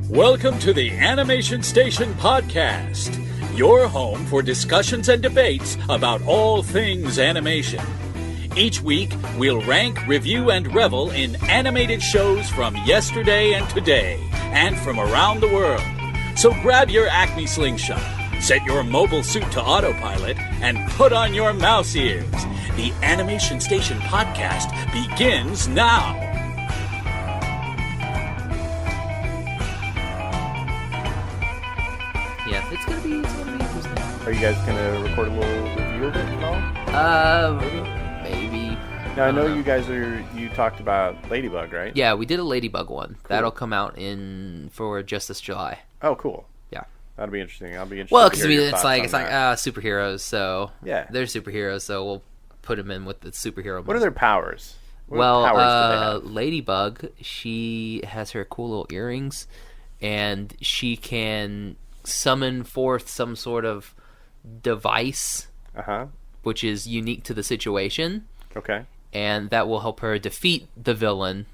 Welcome to the Animation Station Podcast, your home for discussions and debates about all things animation. Each week, we'll rank, review, and revel in animated shows from yesterday and today, and from around the world. So grab your Acme slingshot, set your mobile suit to autopilot, and put on your mouse ears. The Animation Station Podcast begins now. Yeah, it's gonna be interesting. Are you guys gonna record a little review of it at all? Maybe. Now I know you guys you talked about Ladybug, right? Yeah, we did a Ladybug one. Cool. That'll come out for just this July. Oh, cool. Yeah, that'll be interesting. I'll be interested. Well, because it's like superheroes, so yeah, they're superheroes, so we'll put them in with the superhero. What are their powers? Powers do they have? Ladybug, she has her cool little earrings, and she can summon forth some sort of device, which is unique to the situation. Okay. And that will help her defeat the villain.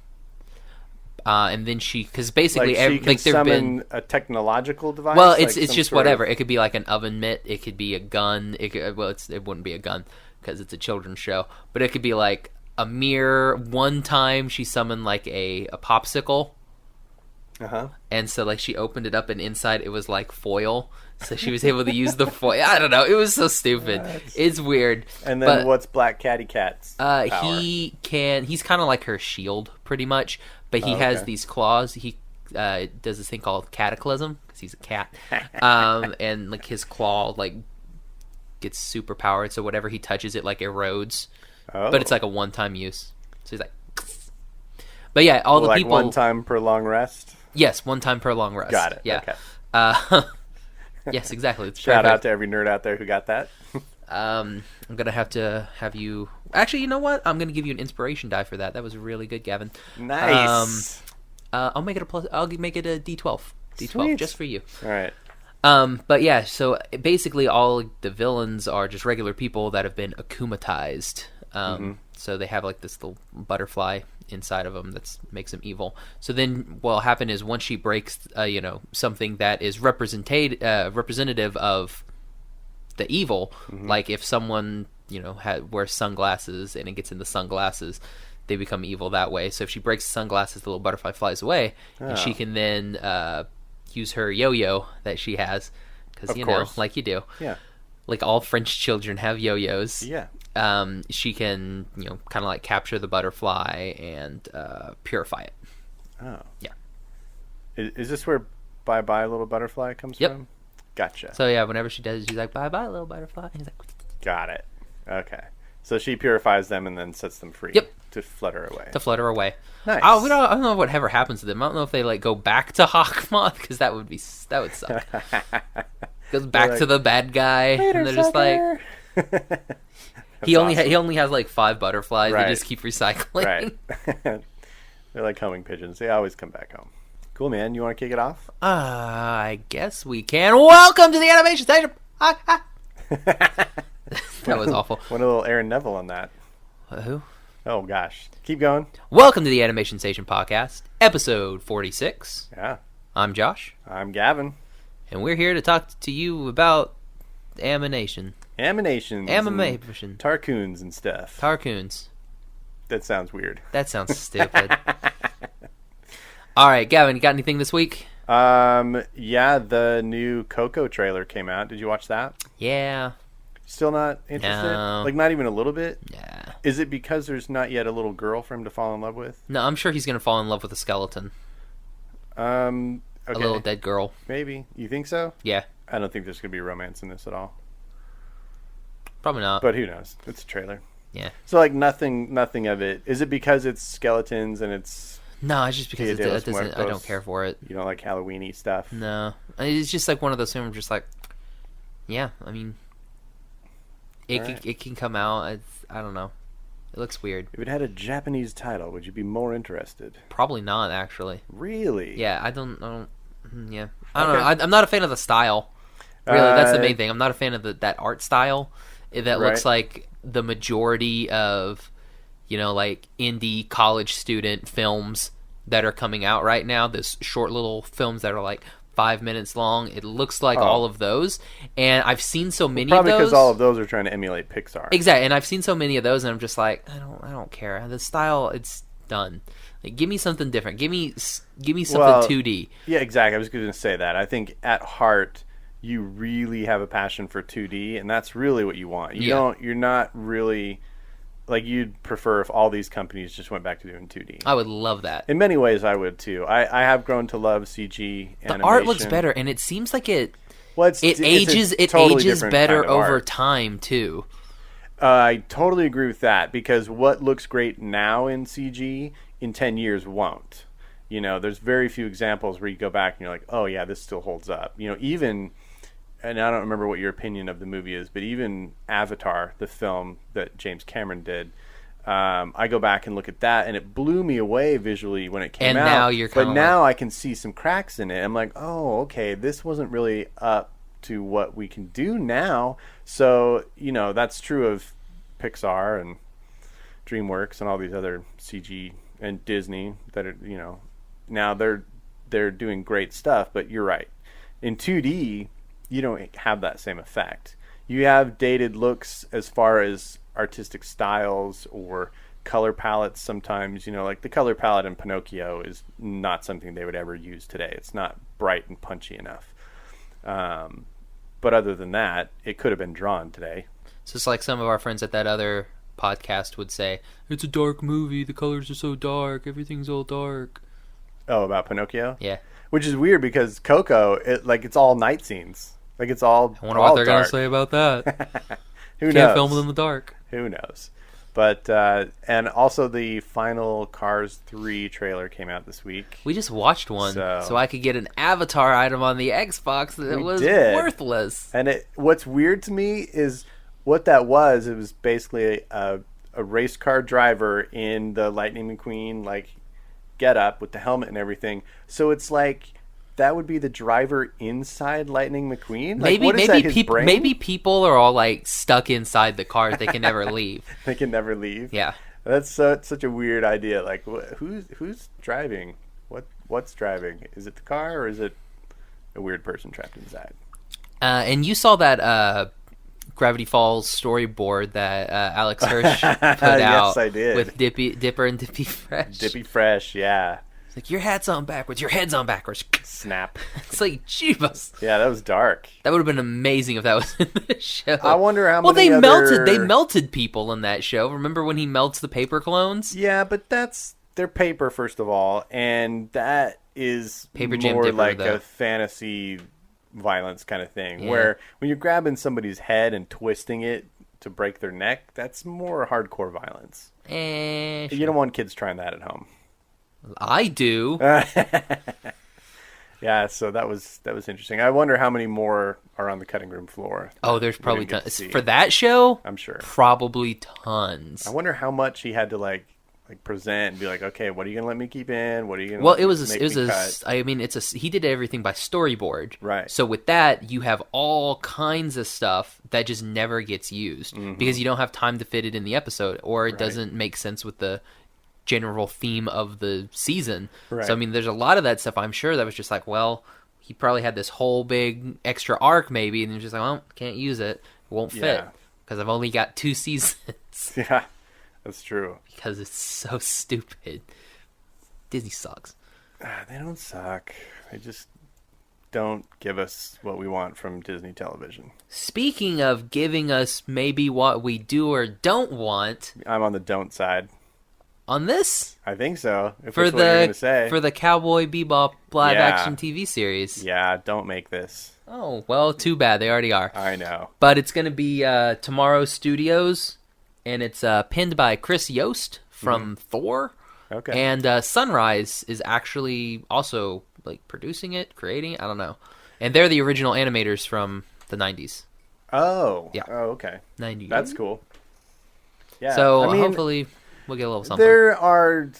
And then because basically, she can summon a technological device. Well, it's just whatever. It could be like an oven mitt. It could be a gun. It wouldn't be a gun because it's a children's show. But it could be like a mirror. One time she summoned like a popsicle. And so like she opened it up and inside it was like foil, so she was able to use the foil. I don't know, it was so stupid. It's weird. And then what's Black Catty Cat's power? He's kind of like her shield pretty much, but he has these claws. He does this thing called cataclysm because he's a cat. And like his claw like gets super powered, so whatever he touches it like erodes. But it's like a one-time use, so he's like. But yeah, all the people. One time per long rest. Yes, one time per long rest. Got it. Yeah. Okay. Yes, exactly. It's Shout out to every nerd out there who got that. I'm gonna have you. Actually, you know what? I'm gonna give you an inspiration die for that. That was really good, Gavin. Nice. I'll make it a plus. I'll make it a D12. D12 Sweet. just for you. All right. But yeah, so basically all the villains are just regular people that have been akumatized. So they have like this little butterfly inside of them that makes them evil. So then what'll happen is once she breaks something that is representative of the evil, like if someone wears sunglasses and it gets in the sunglasses, they become evil that way. So if she breaks the sunglasses, the little butterfly flies away, and she can then use her yo-yo that she has, because like you do, like all French children have yo-yos. Yeah. She can, kind of like capture the butterfly and purify it. Oh. Yeah. Is this where Bye Bye Little Butterfly comes from? Gotcha. So yeah, whenever she does it, she's like, Bye Bye Little Butterfly. And he's like, got it. Okay. So she purifies them and then sets them free. Yep. To flutter away. Nice. I don't know what ever happens to them. I don't know if they like go back to Hawkmoth, because that would suck. Goes back to the bad guy, and they're just like. He only has like 5 butterflies. Right. They just keep recycling. Right. They're like homing pigeons. They always come back home. Cool, man. You want to kick it off? I guess we can. Welcome to the Animation Station. That was awful. Went a little Aaron Neville on that. Who? Oh gosh. Keep going. Welcome to the Animation Station Podcast, episode 46. Yeah. I'm Josh. I'm Gavin. And we're here to talk to you about animation. Animations. Tarcoons and stuff. Tarcoons. That sounds weird. That sounds stupid. All right, Gavin, you got anything this week? Yeah, the new Coco trailer came out. Did you watch that? Yeah. Still not interested? No. Like, not even a little bit? Yeah. Is it because there's not yet a little girl for him to fall in love with? No, I'm sure he's going to fall in love with a skeleton. Okay. A little dead girl. Maybe. You think so? Yeah. I don't think there's going to be romance in this at all. Probably not. But who knows? It's a trailer. Yeah. So, like, nothing of it. Is it because it's skeletons and it's... No, it's just because I don't care for it. You don't like Halloween-y stuff? No. It's just like one of those things where I'm just like, yeah, I mean, it can come out. I don't know. It looks weird. If it had a Japanese title, would you be more interested? Probably not, actually. Really? Yeah, I don't know. I'm not a fan of the style. Really, that's the main thing. I'm not a fan of that art style that looks like the majority of, like indie college student films that are coming out right now, those short little films that are like 5 minutes long. It looks like all of those, and I've seen so many probably of those. because all of those are trying to emulate Pixar. Exactly, and I've seen so many of those, and I'm just like, I don't care. The style, it's done. Like, give me something different. Give me something 2D. Yeah, exactly. I was going to say that. I think at heart, you really have a passion for 2D, and that's really what you want. You're not really, like, you'd prefer if all these companies just went back to doing 2D. I would love that. In many ways, I would too. I have grown to love CG animation. The art looks better, and it seems like it ages better over time too. I totally agree with that, because what looks great now in CG in 10 years won't. You know, there's very few examples where you go back and you're like, oh yeah, this still holds up. You know, even, and I don't remember what your opinion of the movie is, but even Avatar, the film that James Cameron did, I go back and look at that, and it blew me away visually when it came out. And now you're kind of now I can see some cracks in it. I'm like, oh, okay, this wasn't really up to what we can do now. So, you know, that's true of Pixar and DreamWorks and all these other CG and Disney that are, you know, now they're doing great stuff. But you're right, in 2D you don't have that same effect. You have dated looks as far as artistic styles or color palettes sometimes. You know, like the color palette in Pinocchio is not something they would ever use today. It's not bright and punchy enough. But other than that, it could have been drawn today. So it's like some of our friends at that other podcast would say, it's a dark movie, the colors are so dark, everything's all dark. Oh, about Pinocchio? Yeah. Which is weird, because Coco, it's all night scenes. Like, it's all I wonder what they're going to say about that. Who knows? Can't film it in the dark. Who knows? But, and also the final Cars 3 trailer came out this week. We just watched one, so I could get an Avatar item on the Xbox that was worthless. And what's weird to me is what that was. It was basically a race car driver in the Lightning McQueen, like, get up with the helmet and everything. So it's like that would be the driver inside Lightning McQueen. Like, maybe people are all like stuck inside the cars. They can never leave. They can never leave. Yeah, that's such a weird idea. Like, who's driving? What's driving? Is it the car, or is it a weird person trapped inside? And you saw that Gravity Falls storyboard that Alex Hirsch put out. Yes, I did. With Dipper and Dippy Fresh. Dippy Fresh, yeah. It's like, your hat's on backwards, your head's on backwards. Snap. It's like, jeebus. Yeah, that was dark. That would have been amazing if that was in the show. I wonder how many they melted people in that show. Remember when he melts the paper clones? Yeah, but they're paper, first of all, and that is paper jam more dipper, like though. A fantasy violence kind of thing, where when you're grabbing somebody's head and twisting it to break their neck, that's more hardcore violence. Sure. You don't want kids trying that at home. I do. Yeah, so that was interesting. I wonder how many more are on the cutting room floor. Oh, there's probably tons. For that show, I'm sure. Probably tons. I wonder how much he had to like present and be like, okay, what are you gonna let me keep in? What are you gonna? Well, he did everything by storyboard, right? So with that, you have all kinds of stuff that just never gets used because you don't have time to fit it in the episode, or it doesn't make sense with the general theme of the season. Right. So I mean, there's a lot of that stuff. I'm sure that was just like, well, he probably had this whole big extra arc maybe, and he was just like, well, can't use it. It won't fit because I've only got 2 seasons. Yeah. That's true. Because it's so stupid. Disney sucks. They don't suck. They just don't give us what we want from Disney television. Speaking of giving us maybe what we do or don't want. I'm on the don't side. On this? I think so. If that's what you're going to say. For the Cowboy Bebop live action TV series. Yeah, don't make this. Oh, well, too bad. They already are. I know. But it's going to be Tomorrow Studios. And it's pinned by Chris Yost from Thor. Okay. And Sunrise is actually also like producing it, creating it. I don't know. And they're the original animators from the 90s. Oh. Yeah. Oh, okay. 90s. That's cool. Yeah. So hopefully we'll get a little something. There are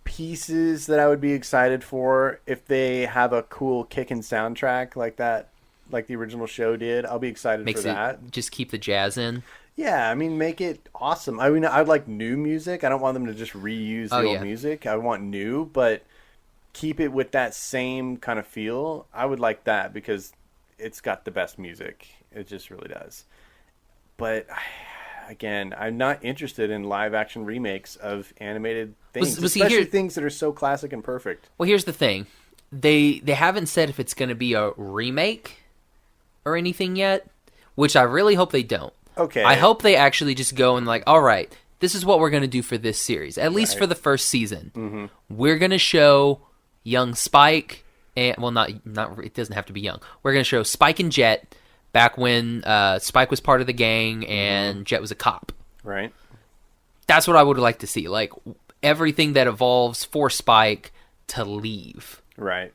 pieces that I would be excited for if they have a cool kicking soundtrack like that, like the original show did. I'll be excited for that. Just keep the jazz in. Yeah, I mean, make it awesome. I mean, I'd like new music. I don't want them to just reuse the old music. I want new, but keep it with that same kind of feel, I would like that because it's got the best music. It just really does. But again, I'm not interested in live action remakes of animated things, especially things that are so classic and perfect. Well, here's the thing. They haven't said if it's going to be a remake or anything yet, which I really hope they don't. Okay. I hope they actually just go and like, all right, this is what we're going to do for this series, at least for the first season. Mm-hmm. We're going to show young Spike, and well, not it doesn't have to be young. We're going to show Spike and Jet back when Spike was part of the gang and Jet was a cop. Right. That's what I would like to see. Like everything that evolves for Spike to leave. Right.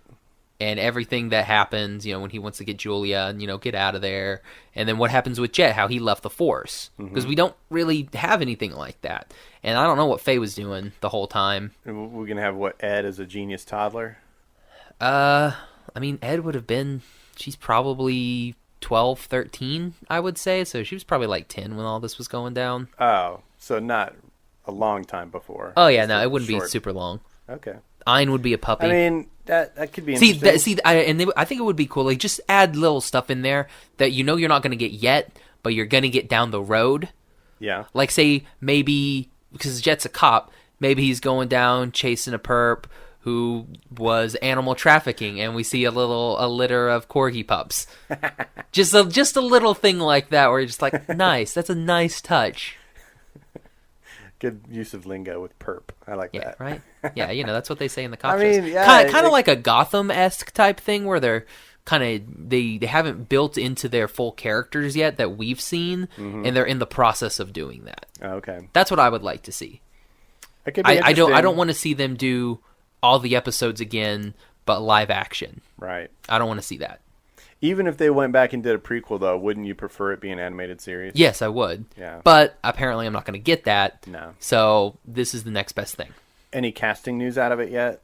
And everything that happens, when he wants to get Julia and, get out of there. And then what happens with Jet, how he left the Force. Because we don't really have anything like that. And I don't know what Faye was doing the whole time. And we're going to have, Ed as a genius toddler? I mean, Ed would have been, she's probably 12, 13, I would say. So she was probably like 10 when all this was going down. Oh, so not a long time before. Oh, yeah, no, it wouldn't be super long. Okay. Ein would be a puppy. I mean, that could be interesting. I think it would be cool. Like, just add little stuff in there that you're not going to get yet, but you're going to get down the road. Yeah. Like, say, maybe, because Jet's a cop, maybe he's going down chasing a perp who was animal trafficking, and we see a litter of corgi pups. just a little thing like that where you're just like, nice. That's a nice touch. Good use of lingo with perp. I like that. Right? Yeah, that's what they say in the cop I mean, shows. yeah, Kind of like a Gotham-esque type thing where they're kind of they haven't built into their full characters yet that we've seen, and they're in the process of doing that. Oh, okay. That's what I would like to see. It could be I don't want to see them do all the episodes again, but live action. Right. I don't want to see that. Even if they went back and did a prequel, though, wouldn't you prefer it be an animated series? Yes, I would. Yeah. But apparently I'm not going to get that. No. So this is the next best thing. Any casting news out of it yet?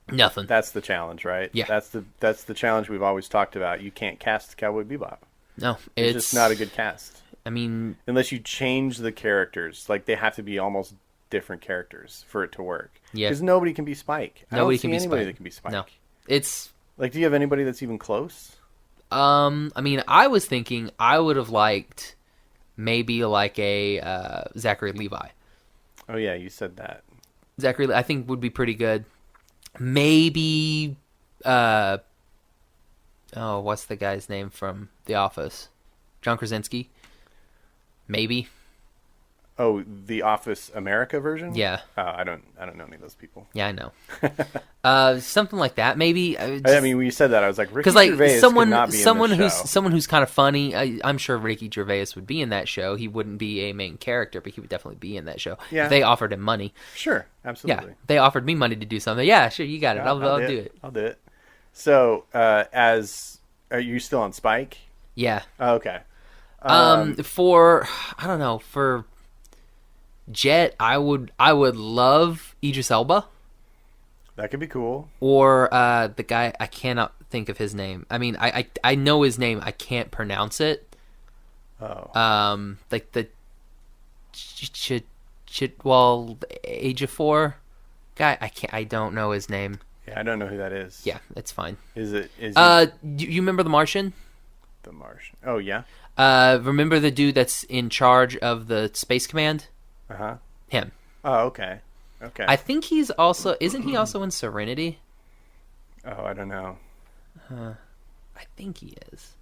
Nothing. That's the challenge, right? Yeah. That's the challenge we've always talked about. You can't cast Cowboy Bebop. No. It's just not a good cast. I mean... Unless you change the characters. Like, they have to be almost different characters for it to work. Yeah. Because nobody can be Spike. Nobody can be anybody Spike. that can be Spike. No. It's... Like, do you have anybody that's even close? I mean, I was thinking I would have liked maybe like a Zachary Levi. Oh, yeah, you said that. Zachary, I think, would be pretty good. Maybe, what's the guy's name from The Office? John Krasinski? Maybe. Oh, The Office America version? Yeah. Oh, I don't know any of those people. Yeah, I know. Something like that, maybe. I mean, when you said that, I was like, Ricky Gervais someone could not be in this show. someone who's kind of funny. I'm sure Ricky Gervais would be in that show. He wouldn't be a main character, but he would definitely be in that show. Yeah. If they offered him money. Sure, absolutely. Yeah, they offered me money to do something. Yeah, sure, you got it. I'll do it. I'll do it. So, are you still on Spike? Yeah. Oh, okay. For Jet, I would love Idris Elba. That could be cool. Or the guy, I cannot think of his name. I mean, I know his name. I can't pronounce it. Oh. Like the Age of 4 guy. I don't know his name. Yeah, I don't know who that is. Yeah, it's fine. Is you remember The Martian? The Martian. Oh, yeah. Remember the dude that's in charge of the Space Command? Uh-huh. Him. Oh, okay. Okay. I think isn't he also in Serenity? Oh, I don't know. I think he is.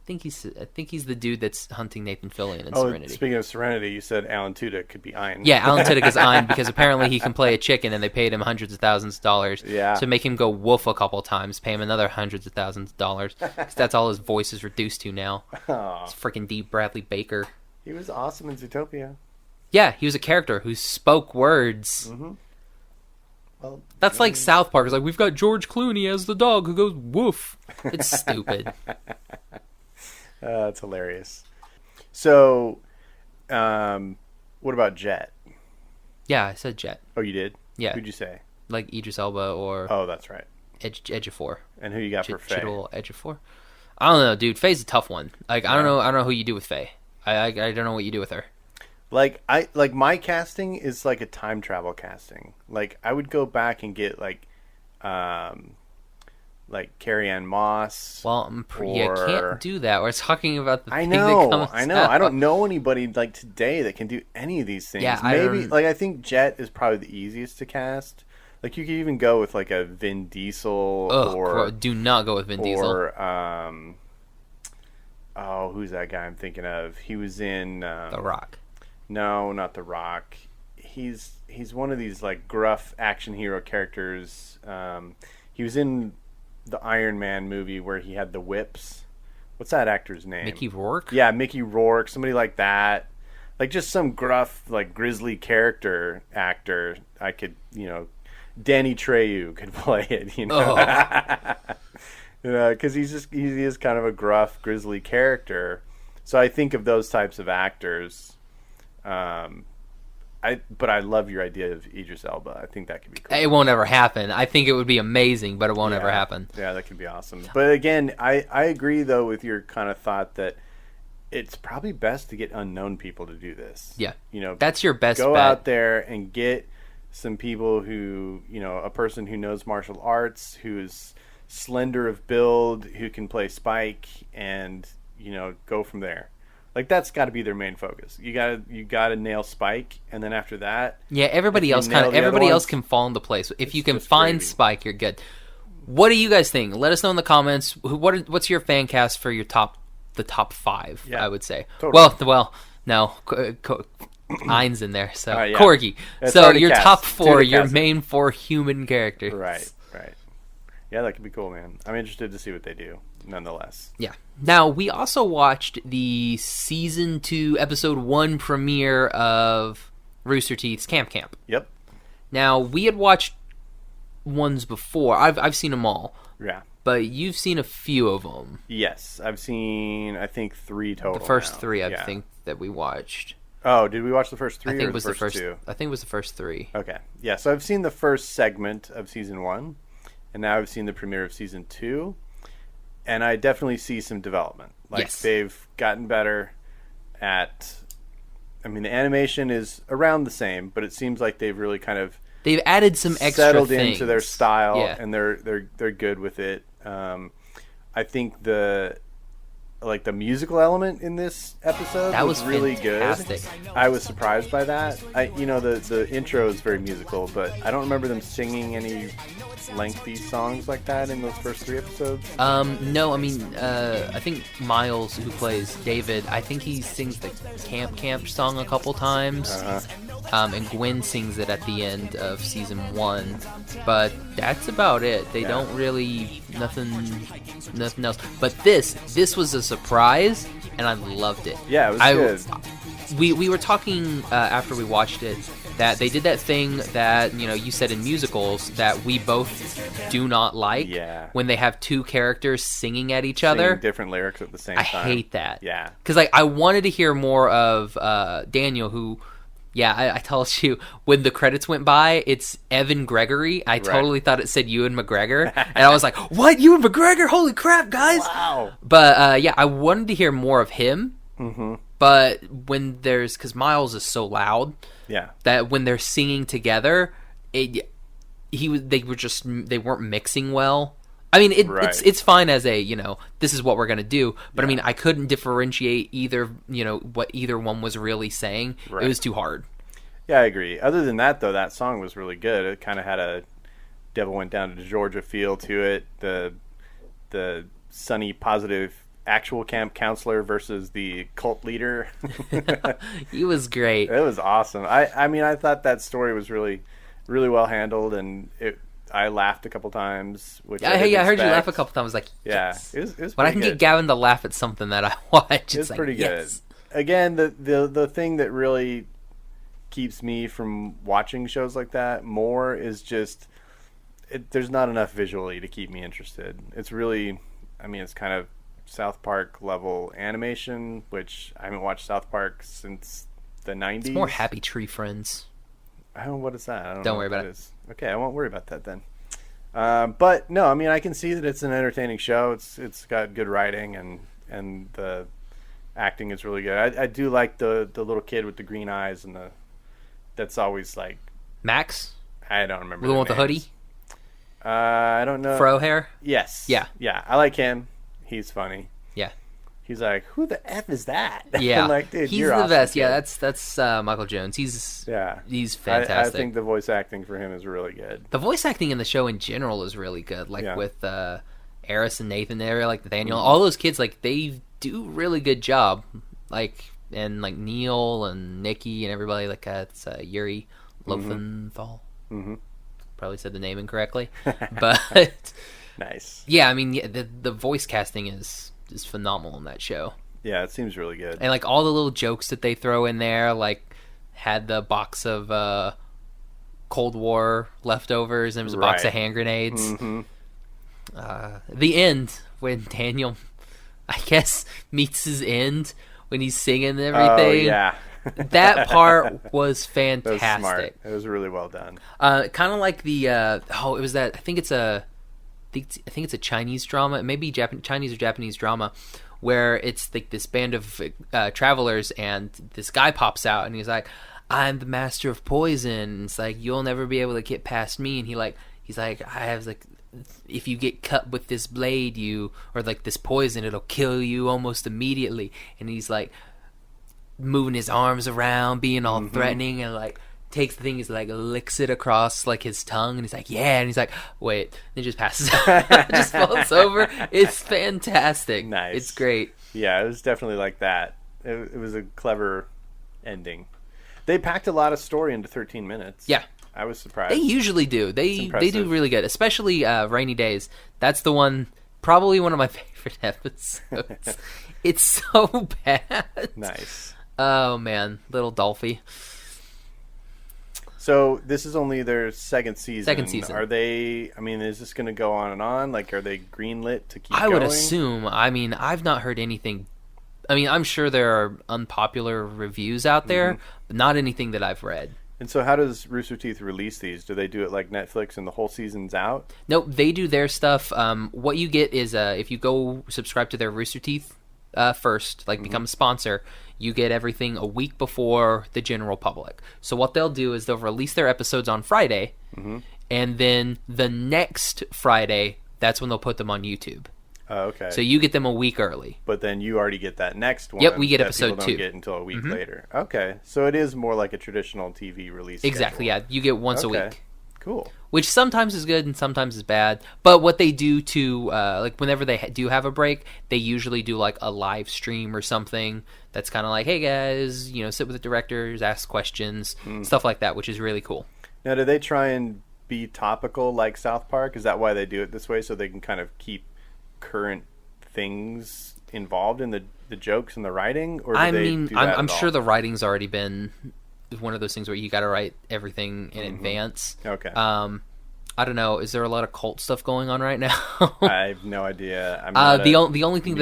I think he's the dude that's hunting Nathan Fillion in Oh, Serenity. Speaking of Serenity, you said Alan Tudyk could be Ein. Yeah, Alan Tudyk is Ein because apparently he can play a chicken and they paid him hundreds of thousands of dollars to make him go woof a couple times, pay him another hundreds of thousands of dollars because that's all his voice is reduced to now. It's freaking D. Bradley Baker. He was awesome in Zootopia. Yeah, he was a character who spoke words. Mm-hmm. Well, that's like South Park. It's like, we've got George Clooney as the dog who goes woof. It's stupid. That's hilarious. So, what about Jet? Yeah, I said Jet. Oh, you did? Yeah. Who'd you say? Like Idris Elba or... Oh, that's right. Edge of 4. And who you got for Faye? Edge of 4? I don't know, dude. Faye's a tough one. Like, I don't know who you do with Faye. I don't know what you do with her. Like my casting is like a time travel casting. Like I would go back and get like like Carrie-Anne Moss. Well, you can't do that. We're talking about the thing that comes I know. out. I don't know anybody like today that can do any of these things. Yeah, Maybe I think Jet is probably the easiest to cast. Like you could even go with like a Vin Diesel or do not go with Vin Diesel. Or who's that guy I'm thinking of? He was in The Rock. No, not The Rock. He's one of these like gruff action hero characters. He was in the Iron Man movie where he had the whips. What's that actor's name? Mickey Rourke? Yeah, Mickey Rourke, somebody like that. Like just some gruff, like grizzly character actor. I could, Danny Trejo could play it, because he is kind of a gruff, grizzly character. So I think of those types of actors. But I love your idea of Idris Elba. I think that could be cool. It won't ever happen. I think it would be amazing, but it won't ever happen. Yeah, that could be awesome. But again, I agree, though, with your kind of thought that it's probably best to get unknown people to do this. Yeah. That's your best bet. Go out there and get some people who, a person who knows martial arts, who's slender of build, who can play Spike, and, go from there. Like that's got to be their main focus. You got to nail Spike, and then after that, everybody else can fall into place. If you can find crazy. Spike, you're good. What do you guys think? Let us know in the comments. What's your fan cast for the top 5? Yeah, I would say. Totally. Well, no, Ein's in there, so Corgi. It's so your cast. Top 4, your main 4 human characters. Right. Yeah, that could be cool, man. I'm interested to see what they do. Nonetheless. Yeah. Now, we also watched the Season 2, Episode 1 premiere of Rooster Teeth's Camp Camp. Yep. Now, we had watched ones before. I've seen them all. Yeah. But you've seen a few of them. Yes. I've seen, I think, 3 total. The first 3, I think, that we watched. Oh, did we watch the first 3 I think or it was the first 2? I think it was the first 3. Okay. Yeah, so I've seen the first segment of Season 1, and now I've seen the premiere of Season 2. And I definitely see some development. They've gotten better at... I mean, the animation is around the same, but it seems like they've really kind of... They've added some extra settled things into their style, and they're good with it. I think the musical element in this episode was really fantastic. Good. I was surprised by that. The intro is very musical, but I don't remember them singing any lengthy songs like that in those first 3 episodes. No, I mean, I think Miles, who plays David, I think he sings the Camp song a couple times. And Gwen sings it at the end of Season 1. But that's about it. They don't really... Nothing else. But this was a surprise, and I loved it. Yeah, it was good. We were talking after we watched it that they did that thing that you said in musicals that we both do not like. Yeah. When they have 2 characters singing at each other, singing different lyrics at the same time. I hate that. Yeah. Because I wanted to hear more of Daniel, who. Yeah, I told you, when the credits went by, it's Evan Gregory. I totally thought it said Ewan McGregor. And I was like, what? Ewan McGregor? Holy crap, guys. Wow. But, I wanted to hear more of him. Mm-hmm. But because Miles is so loud, that when they're singing together, they weren't mixing well. I mean, it's fine as this is what we're gonna do. But I mean, I couldn't differentiate either. What either one was really saying. Right. It was too hard. Yeah, I agree. Other than that, though, that song was really good. It kind of had a "Devil Went Down to Georgia" feel to it. The sunny, positive actual camp counselor versus the cult leader. He was great. It was awesome. I mean, I thought that story was really, really well handled, and I laughed a couple times. Which I heard you laugh a couple times. I was like, yes. Yeah, it was when I can get Gavin to laugh at something that I watch, it's like, pretty good. Yes. Again, the thing that really keeps me from watching shows like that more is just there's not enough visually to keep me interested. It's really, I mean, it's kind of South Park level animation, which I haven't watched South Park since the 90s. It's more Happy Tree Friends. What is that? I don't know worry about it. Okay, I won't worry about that then. But no, I mean, I can see that it's an entertaining show. It's got good writing and the acting is really good. I do like the little kid with the green eyes that's always like Max. I don't remember the one with the hoodie. I don't know. Fro hair? Yes. Yeah. Yeah, I like him. He's funny. Yeah. He's like, who the F is that? Yeah. I'm like, dude, he's you're the awesome, best. kid. Yeah, that's Michael Jones. He's fantastic. I think the voice acting for him is really good. The voice acting in the show in general is really good. Like with Eris and Nathan there, like Nathaniel, all those kids, like they do really good job. Like and like Neil and Nikki and everybody, like it's Yuri Lowenthal. Probably said the name incorrectly, but nice. Yeah, I mean the voice casting is phenomenal in that show. Yeah, it seems really good. And like all the little jokes that they throw in there, like had the box of Cold War leftovers and it was a box of hand grenades. The end when Daniel, I guess, meets his end when he's singing and everything. Oh, yeah. That part was fantastic. That was smart. It was really well done. Kind of like the it was that I think it's a Chinese drama, maybe Chinese or Japanese drama, where it's like this band of travelers and this guy pops out and he's like, "I'm the master of poison." And it's like, "You'll never be able to get past me." And he's like, "I have like, if you get cut with this blade, or like this poison, it'll kill you almost immediately." And he's like moving his arms around, being all threatening, and like takes the thing, he's like licks it across like his tongue, and he's like, "Yeah," and he's like, "Wait," and it just passes out, just falls over. It's fantastic. Nice. It's great. Yeah, it was definitely like that. It was a clever ending. They packed a lot of story into 13 minutes. Yeah. I was surprised. They usually do. They do really good, especially Rainy Days. That's the one, probably one of my favorite episodes. It's so bad. Nice. Oh man, little Dolphy. So this is only their second season. Second season. Are they? I mean, is this going to go on and on? Like, are they greenlit to keep? I would assume. I mean, I've not heard anything. I mean, I'm sure there are unpopular reviews out there, but not anything that I've read. And so, how does Rooster Teeth release these? Do they do it like Netflix and the whole season's out? Nope, they do their stuff. What you get is if you go subscribe to their Rooster Teeth first, like become a sponsor, you get everything a week before the general public. So what they'll do is they'll release their episodes on Friday, and then the next Friday, that's when they'll put them on YouTube. Oh, okay. So you get them a week early. But then you already get that next one. Yep, we get that episode people 2. Don't get until a week later. Okay, so it is more like a traditional TV release. Exactly. schedule. Yeah, you get once a week. Cool. Which sometimes is good and sometimes is bad. But what they do to, like, whenever they do have a break, they usually do, like, a live stream or something that's kind of like, "Hey, guys, sit with the directors, ask questions," stuff like that, which is really cool. Now, do they try and be topical like South Park? Is that why they do it this way, so they can kind of keep current things involved in the jokes and the writing? Or do I'm sure the writing's already been one of those things where you got to write everything in advance. Okay. I don't know. Is there a lot of cult stuff going on right now? I have no idea. I'm the only thing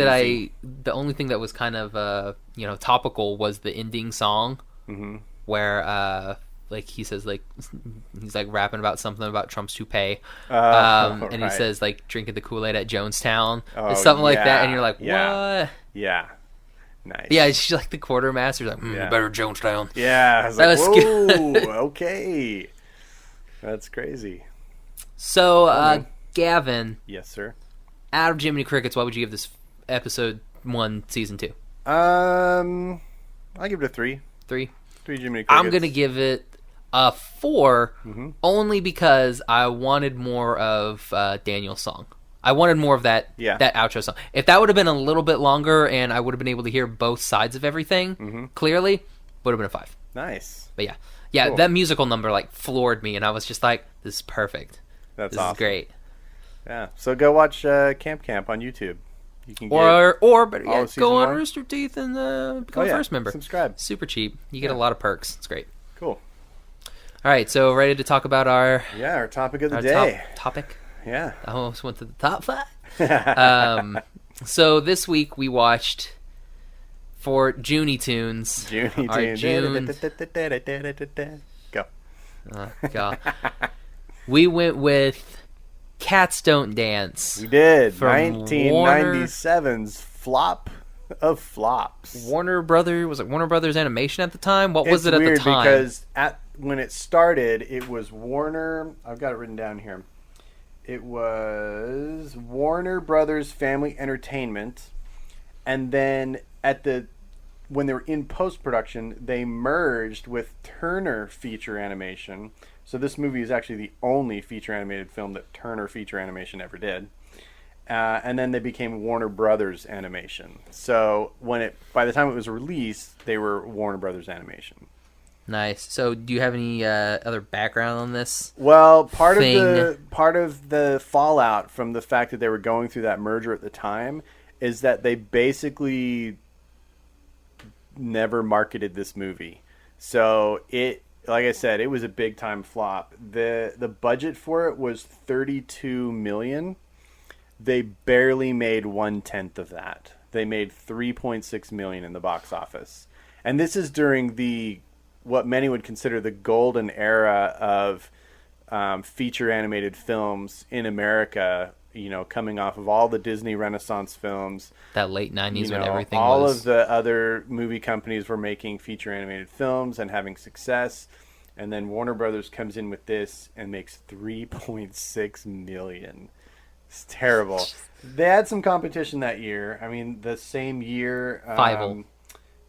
that was kind of topical was the ending song, where like he says, like he's like rapping about something about Trump's toupee, and he says like drinking the Kool-Aid at Jonestown, or something like that, and you're like, what? Yeah. Nice. Yeah, she's like the quartermaster, like, better Jonestown. Yeah, I was that like, was whoa, good. Okay. That's crazy. So, Gavin. Yes, sir. Out of Jiminy Crickets, what would you give this episode 1, season 2? I'll give it a 3. 3? 3 Jiminy Crickets. I'm going to give it a 4, only because I wanted more of Daniel's song. I wanted more of that outro song. If that would have been a little bit longer and I would have been able to hear both sides of everything clearly, would have been a 5. Nice. But yeah, cool. That musical number like floored me, and I was just like, "This is perfect. This is great." Yeah. So go watch Camp Camp on YouTube. You can or better yet, go on 1. Rooster Teeth and become a first member. Subscribe. Super cheap. You get a lot of perks. It's great. Cool. All right, so ready to talk about our topic of the day. Topic. Yeah. I almost went to the top 5. So this week we watched for Juney-Tunes. Go. Oh, God. We went with Cats Don't Dance. We did. From 1997's flop of flops. Warner Brothers Animation at the time? What was it at the time? Because when it started, it was Warner. I've got it written down here. It was Warner Brothers Family Entertainment, and then when they were in post-production, they merged with Turner Feature Animation. So this movie is actually the only feature animated film that Turner Feature Animation ever did. And then they became Warner Brothers Animation. So by the time it was released, they were Warner Brothers Animation. Nice. So, do you have any other background on this? Well, part of the fallout from the fact that they were going through that merger at the time is that they basically never marketed this movie. So like I said, it was a big time flop. The budget for it was $32 million. They barely made 1/10 of that. They made $3.6 million in the box office, and this is during what many would consider the golden era of feature animated films in America. You know, coming off of all the Disney Renaissance films, that late 90s when everything all of the other movie companies were making feature animated films and having success, and then Warner Brothers comes in with this and makes $3.6 million. It's terrible. They had some competition that year. I mean, the same year,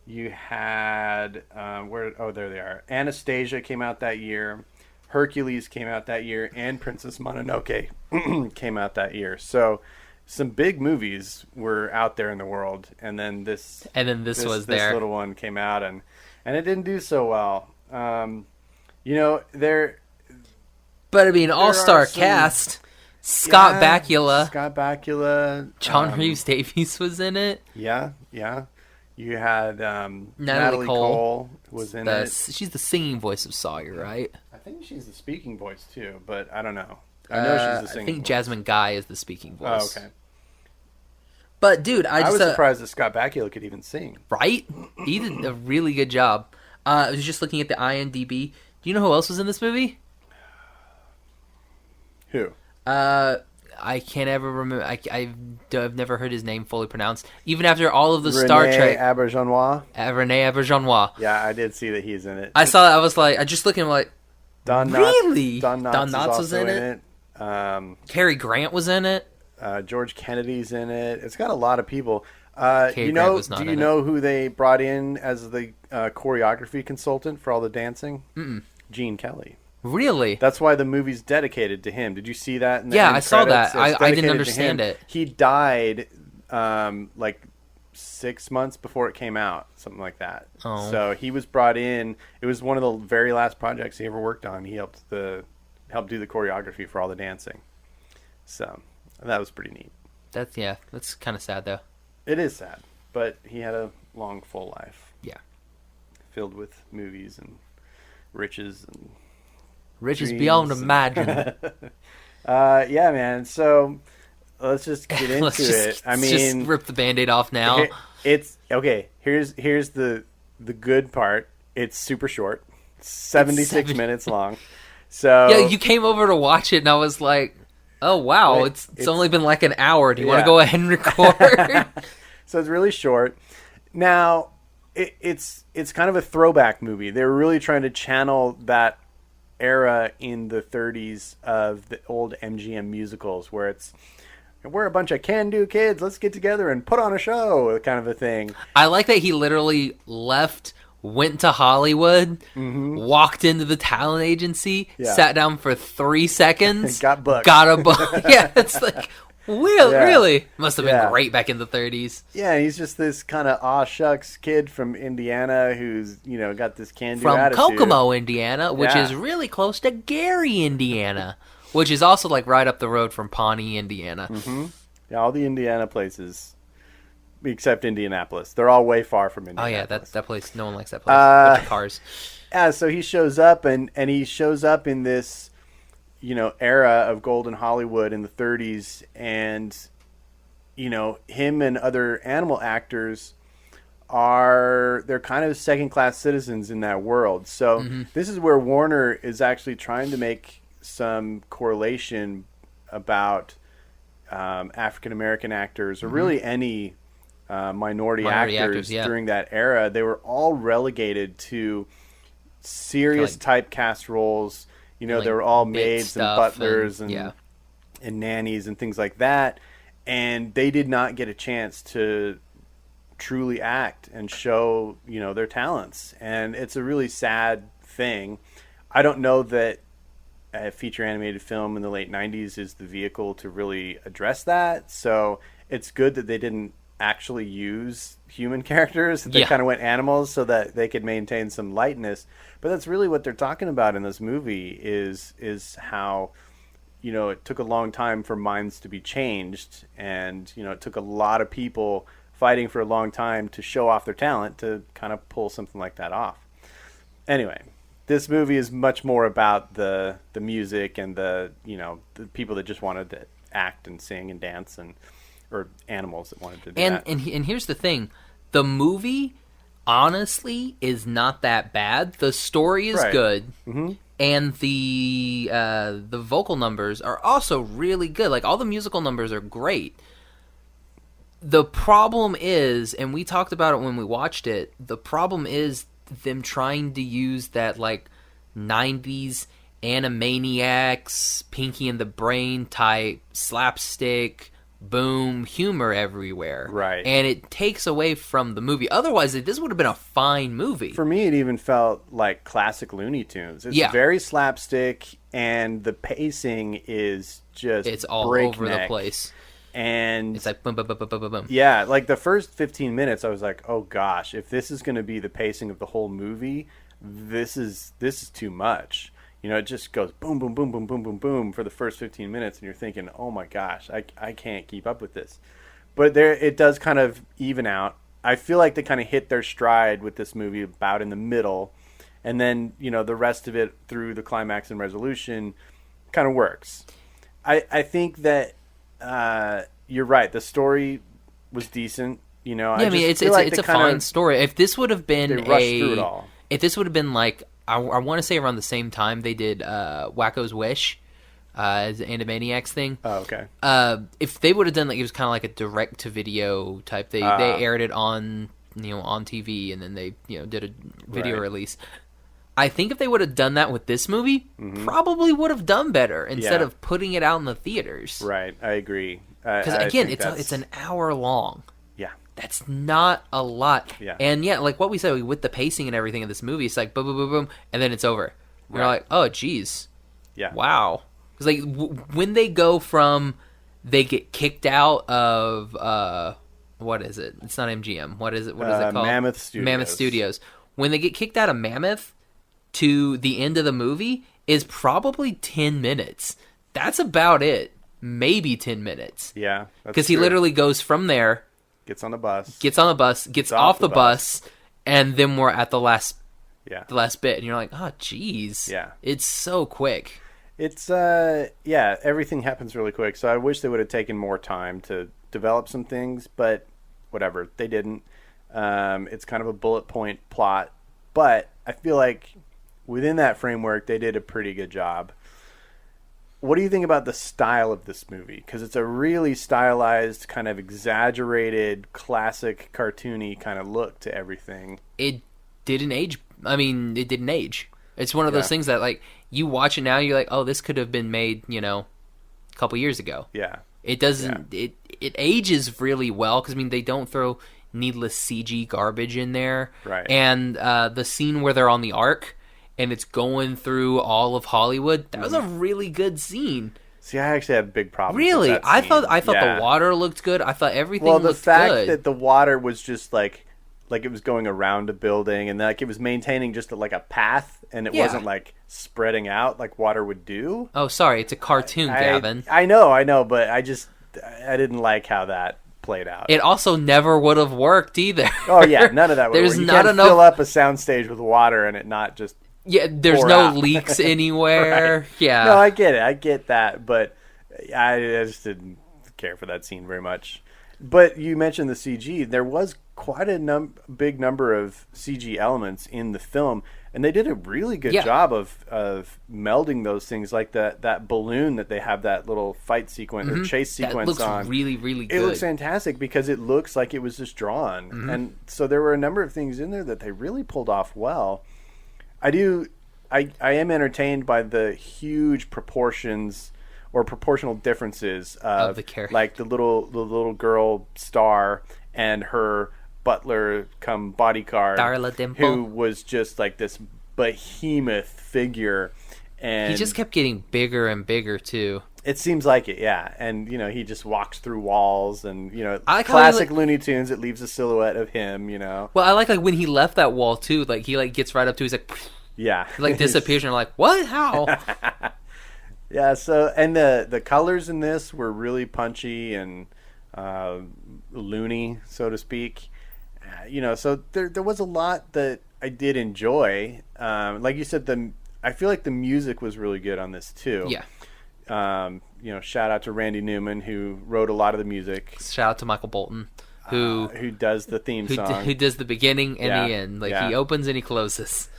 you had there they are. Anastasia came out that year, Hercules came out that year, and Princess Mononoke came out that year. So some big movies were out there in the world, and then this was this there. little one came out, and it didn't do so well. But I mean, all-star cast. Scott Bakula, John Rhys Davies was in it. Yeah. You had Natalie Cole was in it. She's the singing voice of Sawyer, right? I think she's the speaking voice too, but I don't know. I know she's the singing voice. I think Jasmine Guy is the speaking voice. Oh, okay. But dude, I was surprised that Scott Bakula could even sing. Right? He did a really good job. I was just looking at the IMDb. Do you know who else was in this movie? Who? I can't ever remember. I've never heard his name fully pronounced. Even after all of the Star Trek. Renee Auberjonois. Yeah, I did see that he's in it. I saw that. I was like, I just looked at him like, Don really? Don Knotts was in it. Cary Grant was in it. George Kennedy's in it. It's got a lot of people. Do you know who they brought in as the choreography consultant for all the dancing? Mm-mm. Gene Kelly. Really? That's why the movie's dedicated to him. Did you see that? I saw that. I didn't understand it. He died like 6 months before it came out, something like that. Oh. So he was brought in. It was one of the very last projects he ever worked on. He helped do the choreography for all the dancing. So that was pretty neat. That's kind of sad though. It is sad, but he had a long, full life. Yeah. Filled with movies and riches and riches beyond imagine. Yeah, man. So let's just get into it. I mean, just rip the Band-Aid off now. It's okay. Here's the good part. It's super short. 76 minutes long. So yeah, you came over to watch it, and I was like, "Oh wow, it's only been like an hour. Do you want to go ahead and record?" So it's really short. Now it's kind of a throwback movie. They were really trying to channel that era in the 30s of the old MGM musicals where we're a bunch of can-do kids, let's get together and put on a show, kind of a thing. I like that he literally went to Hollywood, walked into the talent agency, sat down for 3 seconds, got booked. Got a book. Yeah, it's like, really? Must have been great back in the 30s. Yeah, he's just this kind of aw shucks kid from Indiana who's, got this can-do attitude. From Kokomo, Indiana, which is really close to Gary, Indiana, which is also like right up the road from Pawnee, Indiana. Mm-hmm. Yeah, all the Indiana places, except Indianapolis. They're all way far from Indianapolis. Oh, yeah, that place, no one likes that place. Bunch of cars. Yeah, so he shows up, and he shows up in this era of golden Hollywood in the 30s, and him and other animal actors they're kind of second-class citizens in that world. So this is where Warner is actually trying to make some correlation about African American actors, or really any minority actors during that era. They were all relegated to serious typecast roles. They were all maids and butlers and and nannies and things like that, and they did not get a chance to truly act and show, their talents. And it's a really sad thing. I don't know that a feature animated film in the late 90s is the vehicle to really address that. So it's good that they didn't actually use human characters. They kind of went animals so that they could maintain some lightness. But that's really what they're talking about in this movie is how, it took a long time for minds to be changed. And, it took a lot of people fighting for a long time to show off their talent to kind of pull something like that off. Anyway, this movie is much more about the music and the people that just wanted to act and sing and dance, or animals that wanted to do that. And here's the thing. The movie, honestly, is not that bad. The story is good. Mm-hmm. And the vocal numbers are also really good. Like, all the musical numbers are great. The problem is, and we talked about it when we watched it, the problem is them trying to use that, like, 90s Animaniacs, Pinky and the Brain type slapstick boom humor everywhere. Right. And it takes away from the movie. Otherwise, this would have been a fine movie. For me, it even felt like classic Looney Tunes. It's very slapstick, and the pacing is just it's all breakneck. Over the place. And it's like boom, boom, boom, boom, boom, boom. Yeah, like the first 15 minutes, I was like, oh gosh, if this is going to be the pacing of the whole movie, this is too much. It just goes boom, boom, boom, boom, boom, boom, boom for the first 15 minutes, and you're thinking, oh my gosh, I can't keep up with this. But it does kind of even out. I feel like they kind of hit their stride with this movie about in the middle, and then, the rest of it through the climax and resolution kind of works. I think that you're right. The story was decent. It's a fine story. If this would have been they rushed through it all. If this would have been like, I want to say around the same time they did Wacko's Wish, as the Animaniacs thing. Oh, okay. If they would have done, like, it was kind of like a direct to video type. They aired it on on TV, and then they did a video release. I think if they would have done that with this movie, probably would have done better instead of putting it out in the theaters. Right, I agree. Because again, it's an hour long. Yeah, that's not a lot. Yeah, and like what we said with the pacing and everything of this movie, it's like boom, boom, boom, boom, and then it's over. Right. You're like, oh, geez, wow. Because like when they go from they get kicked out of what is it? It's not MGM. What is it? What is it called? Mammoth Studios. Mammoth Studios. When they get kicked out of Mammoth to the end of the movie is probably 10 minutes. That's about it. Maybe 10 minutes. Yeah. Because he literally goes from there. Gets on the bus. Gets off the bus. And then we're at the last bit. And you're like, oh, geez. Yeah. It's so quick. It's, everything happens really quick. So I wish they would have taken more time to develop some things. But whatever. They didn't. It's kind of a bullet point plot. But I feel like within that framework, they did a pretty good job. What do you think about the style of this movie? Because it's a really stylized, kind of exaggerated, classic, cartoony kind of look to everything. It didn't age. I mean, it didn't age. It's one of those things that, like, you watch it now, you're like, oh, this could have been made, a couple years ago. Yeah. It doesn't. Yeah. It ages really well because, I mean, they don't throw needless CG garbage in there. Right. And the scene where they're on the Ark and it's going through all of Hollywood, that was a really good scene. See, I actually had a big problem. Really? With that scene. I thought the water looked good. I thought everything looked good. Well, the fact that the water was just like it was going around a building, and like it was maintaining just like a path, and it wasn't like spreading out like water would do. Oh, sorry, it's a cartoon, Gavin. I know, but I didn't like how that played out. It also never would have worked either. Oh yeah, none of that would There's work. You not can't enough fill up a soundstage with water and it not just there's pour no out. leaks anywhere. Right. Yeah. No, I get it. I get that, but I just didn't care for that scene very much. But you mentioned the CG. There was quite a big number of CG elements in the film, and they did a really good job of melding those things, like that balloon that they have that little fight sequence or chase sequence on. That looks really, really good. It looks fantastic because it looks like it was just drawn. And so there were a number of things in there that they really pulled off well. I am entertained by the huge proportions or proportional differences of the character. like the little girl Star and her butler come bodyguard, Darla Dimple, who was just like this behemoth figure, and he just kept getting bigger and bigger too. It seems like it, yeah. And he just walks through walls, and classic Looney Tunes. It leaves a silhouette of him. Well, I like when he left that wall too. Like he gets right up to, he's like, yeah, he disappears, and you're like, what? How? Yeah. So, and the colors in this were really punchy and loony, so to speak. So there was a lot that I did enjoy. Like you said, I feel like the music was really good on this too. Yeah. Shout out to Randy Newman, who wrote a lot of the music. Shout out to Michael Bolton, who does the theme song. Who does the beginning and the end. He opens and he closes.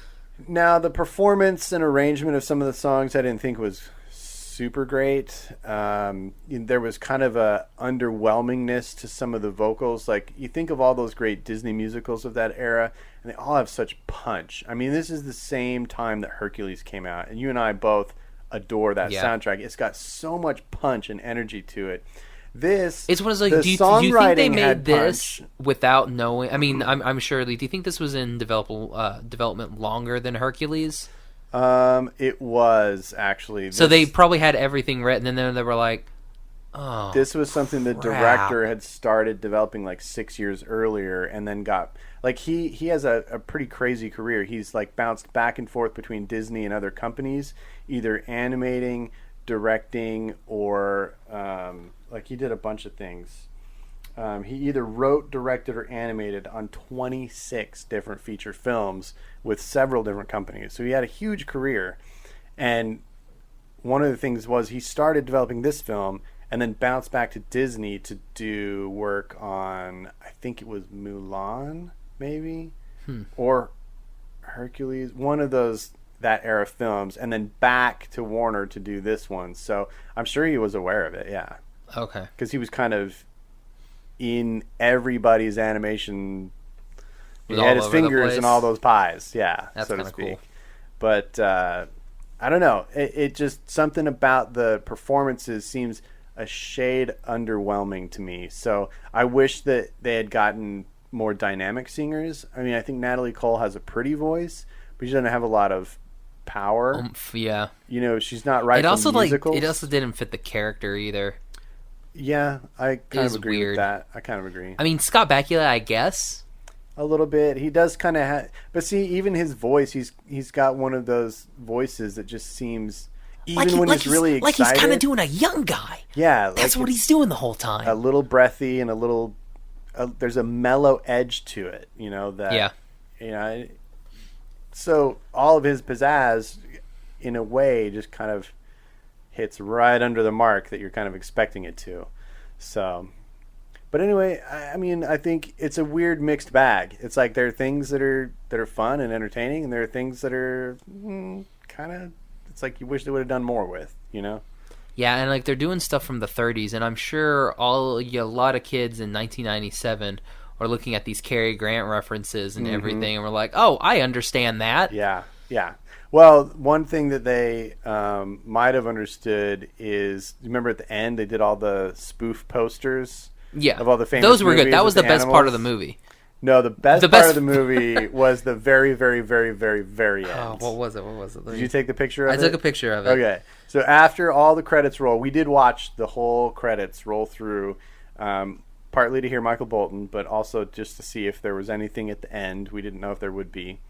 Now, the performance and arrangement of some of the songs I didn't think was super great. There was kind of a underwhelmingness to some of the vocals. Like, you think of all those great Disney musicals of that era, and they all have such punch. I mean, this is the same time that Hercules came out, and you and I both adore that soundtrack. It's got so much punch and energy to it. It's one of those, do you think they made this without knowing? I mean, I'm sure. Do you think this was in development longer than Hercules? It was actually. So they probably had everything written, and then they were like, "Oh, this was something the director had started developing like 6 years earlier, and then got like he has a pretty crazy career. He's like bounced back and forth between Disney and other companies, either animating, directing, or like he did a bunch of things. He either wrote, directed, or animated on 26 different feature films with several different companies. So he had a huge career. And one of the things was he started developing this film and then bounced back to Disney to do work on, I think it was Mulan, maybe? Or Hercules, one of those that era films, and then back to Warner to do this one. So I'm sure he was aware of it, yeah. Okay. Because he was kind of in everybody's animation. He had his fingers in all those pies, yeah, that's so to speak. Cool. But I don't know. It just, something about the performances seems a shade underwhelming to me. So I wish that they had gotten more dynamic singers. I mean, I think Natalie Cole has a pretty voice, but she doesn't have a lot of power. Yeah. She's not right for musicals. It also didn't fit the character either. Yeah, I kind of agree with that. I kind of agree. I mean, Scott Bakula, I guess. A little bit. He does kind of but see, even his voice, he's got one of those voices that just seems, even when he's really excited. Like he's kind of doing a young guy. Yeah. That's what he's doing the whole time. A little breathy and a little, there's a mellow edge to it, that. Yeah. So all of his pizzazz, in a way, just kind of hits right under the mark that you're kind of expecting it to. So, but anyway, I mean, I think it's a weird mixed bag. It's like there are things that are fun and entertaining, and there are things that are kind of, it's like you wish they would have done more with, Yeah, and like they're doing stuff from the 30s, and I'm sure a lot of kids in 1997 are looking at these Cary Grant references and everything, and we're like, oh, I understand that. Yeah. Well, one thing that they might have understood is, remember at the end they did all the spoof posters of all the famous those were good. That was the best animals? part of the movie. No, the best part of the movie was the very, very, very, very, very end. Oh, what was it? Did you take the picture of it? I took a picture of it. Okay. So after all the credits roll, we did watch the whole credits roll through, partly to hear Michael Bolton, but also just to see if there was anything at the end. We didn't know if there would be.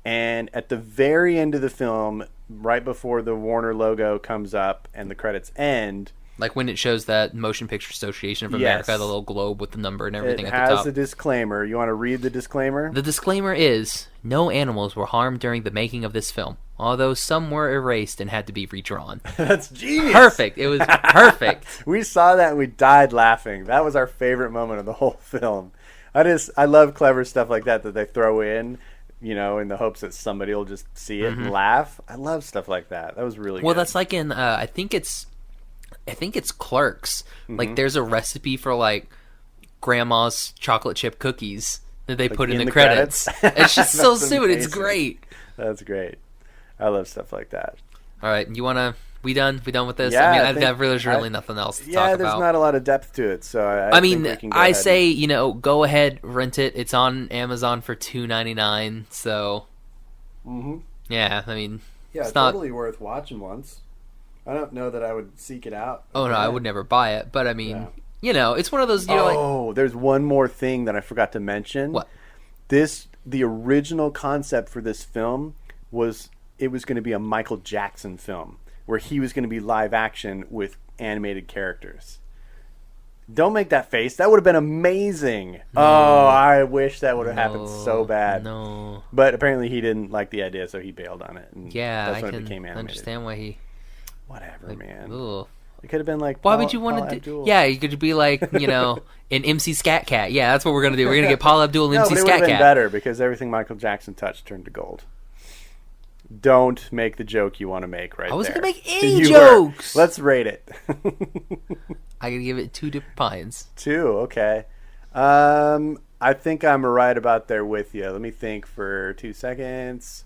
And at the very end of the film, right before the Warner logo comes up and the credits end, like when it shows that Motion Picture Association of America, the little globe with the number and everything at the top. It has a disclaimer. You want to read the disclaimer? The disclaimer is, no animals were harmed during the making of this film, although some were erased and had to be redrawn. That's genius. Perfect. It was perfect. We saw that and we died laughing. That was our favorite moment of the whole film. I love clever stuff like that they throw in, in the hopes that somebody will just see it and laugh. I love stuff like that. That was really good. Well, that's like in, I think it's Clerks. Like, there's a recipe for, like, grandma's chocolate chip cookies that they put in the credits. It's just so stupid. It's great. That's great. I love stuff like that. All right. You want to We done with this? Yeah, I mean, there's really nothing else to talk about. Yeah, there's not a lot of depth to it, so I mean, think we can I say, go ahead, rent it. It's on Amazon for $2.99, so... Mm-hmm. Yeah, I mean... Yeah, it's totally worth watching once. I don't know that I would seek it out. Oh, no, I would never buy it, but I mean, yeah. It's one of those... There's one more thing that I forgot to mention. What? The original concept for this film was it was going to be a Michael Jackson film where he was going to be live action with animated characters. Don't make that face. That would have been amazing. No. Oh, I wish that would have happened so bad. No. But apparently he didn't like the idea, so he bailed on it. And yeah, that's when I it became can animated. understand why he... Whatever, man. Ugh. It could have been like... Why would you want to do... Yeah, you could be like, an MC Scat Cat. Yeah, that's what we're going to do. We're going to get Paula Abdul and MC Scat Cat. No, but it would have been better because everything Michael Jackson touched turned to gold. Don't make the joke you want to make right there. I wasn't going to make any jokes. Let's rate it. I got to give it 2 different pines. 2, okay. I think I'm right about there with you. Let me think for 2 seconds.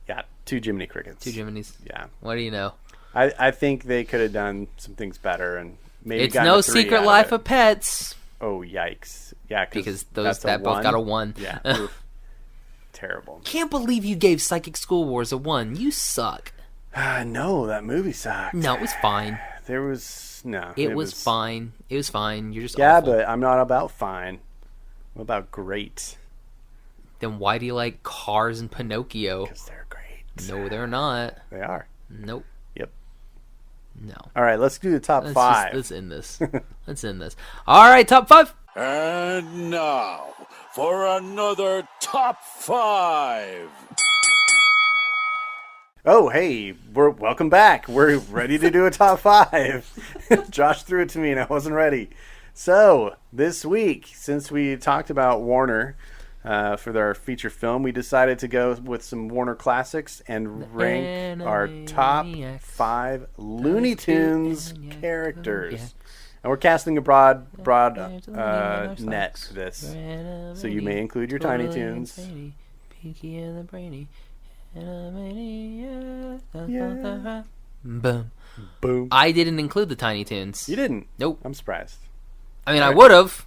Yeah, 2 Jiminy Crickets. 2 Jiminy's. Yeah. What do you know? I think they could have done some things better and maybe it's no Secret Life of Pets. Oh, yikes. Yeah, because that both got a 1. Yeah. Oof. Terrible. Can't believe you gave Psychic School Wars a 1. You suck. No, that movie sucked. No, it was fine. There was... No. It was fine. It was fine. You're just awful. But I'm not about fine. I'm about great. Then why do you like Cars and Pinocchio? Because they're great. No, they're not. They are. Nope. Yep. No. All right, let's do the top 5. Let's end this. Let's end this. All right, top 5. And now for another top 5. Oh, hey, welcome back. We're ready to do a top 5. Josh threw it to me and I wasn't ready. So, this week, since we talked about Warner for our feature film, we decided to go with some Warner classics and rank our top 5 Looney Tunes characters. And we're casting a broad net for this. So you may include your Tiny Toons. Pinky and the Brainy. Yeah. Boom. Boom. I didn't include the Tiny Toons. You didn't? Nope. I'm surprised. I mean, I would have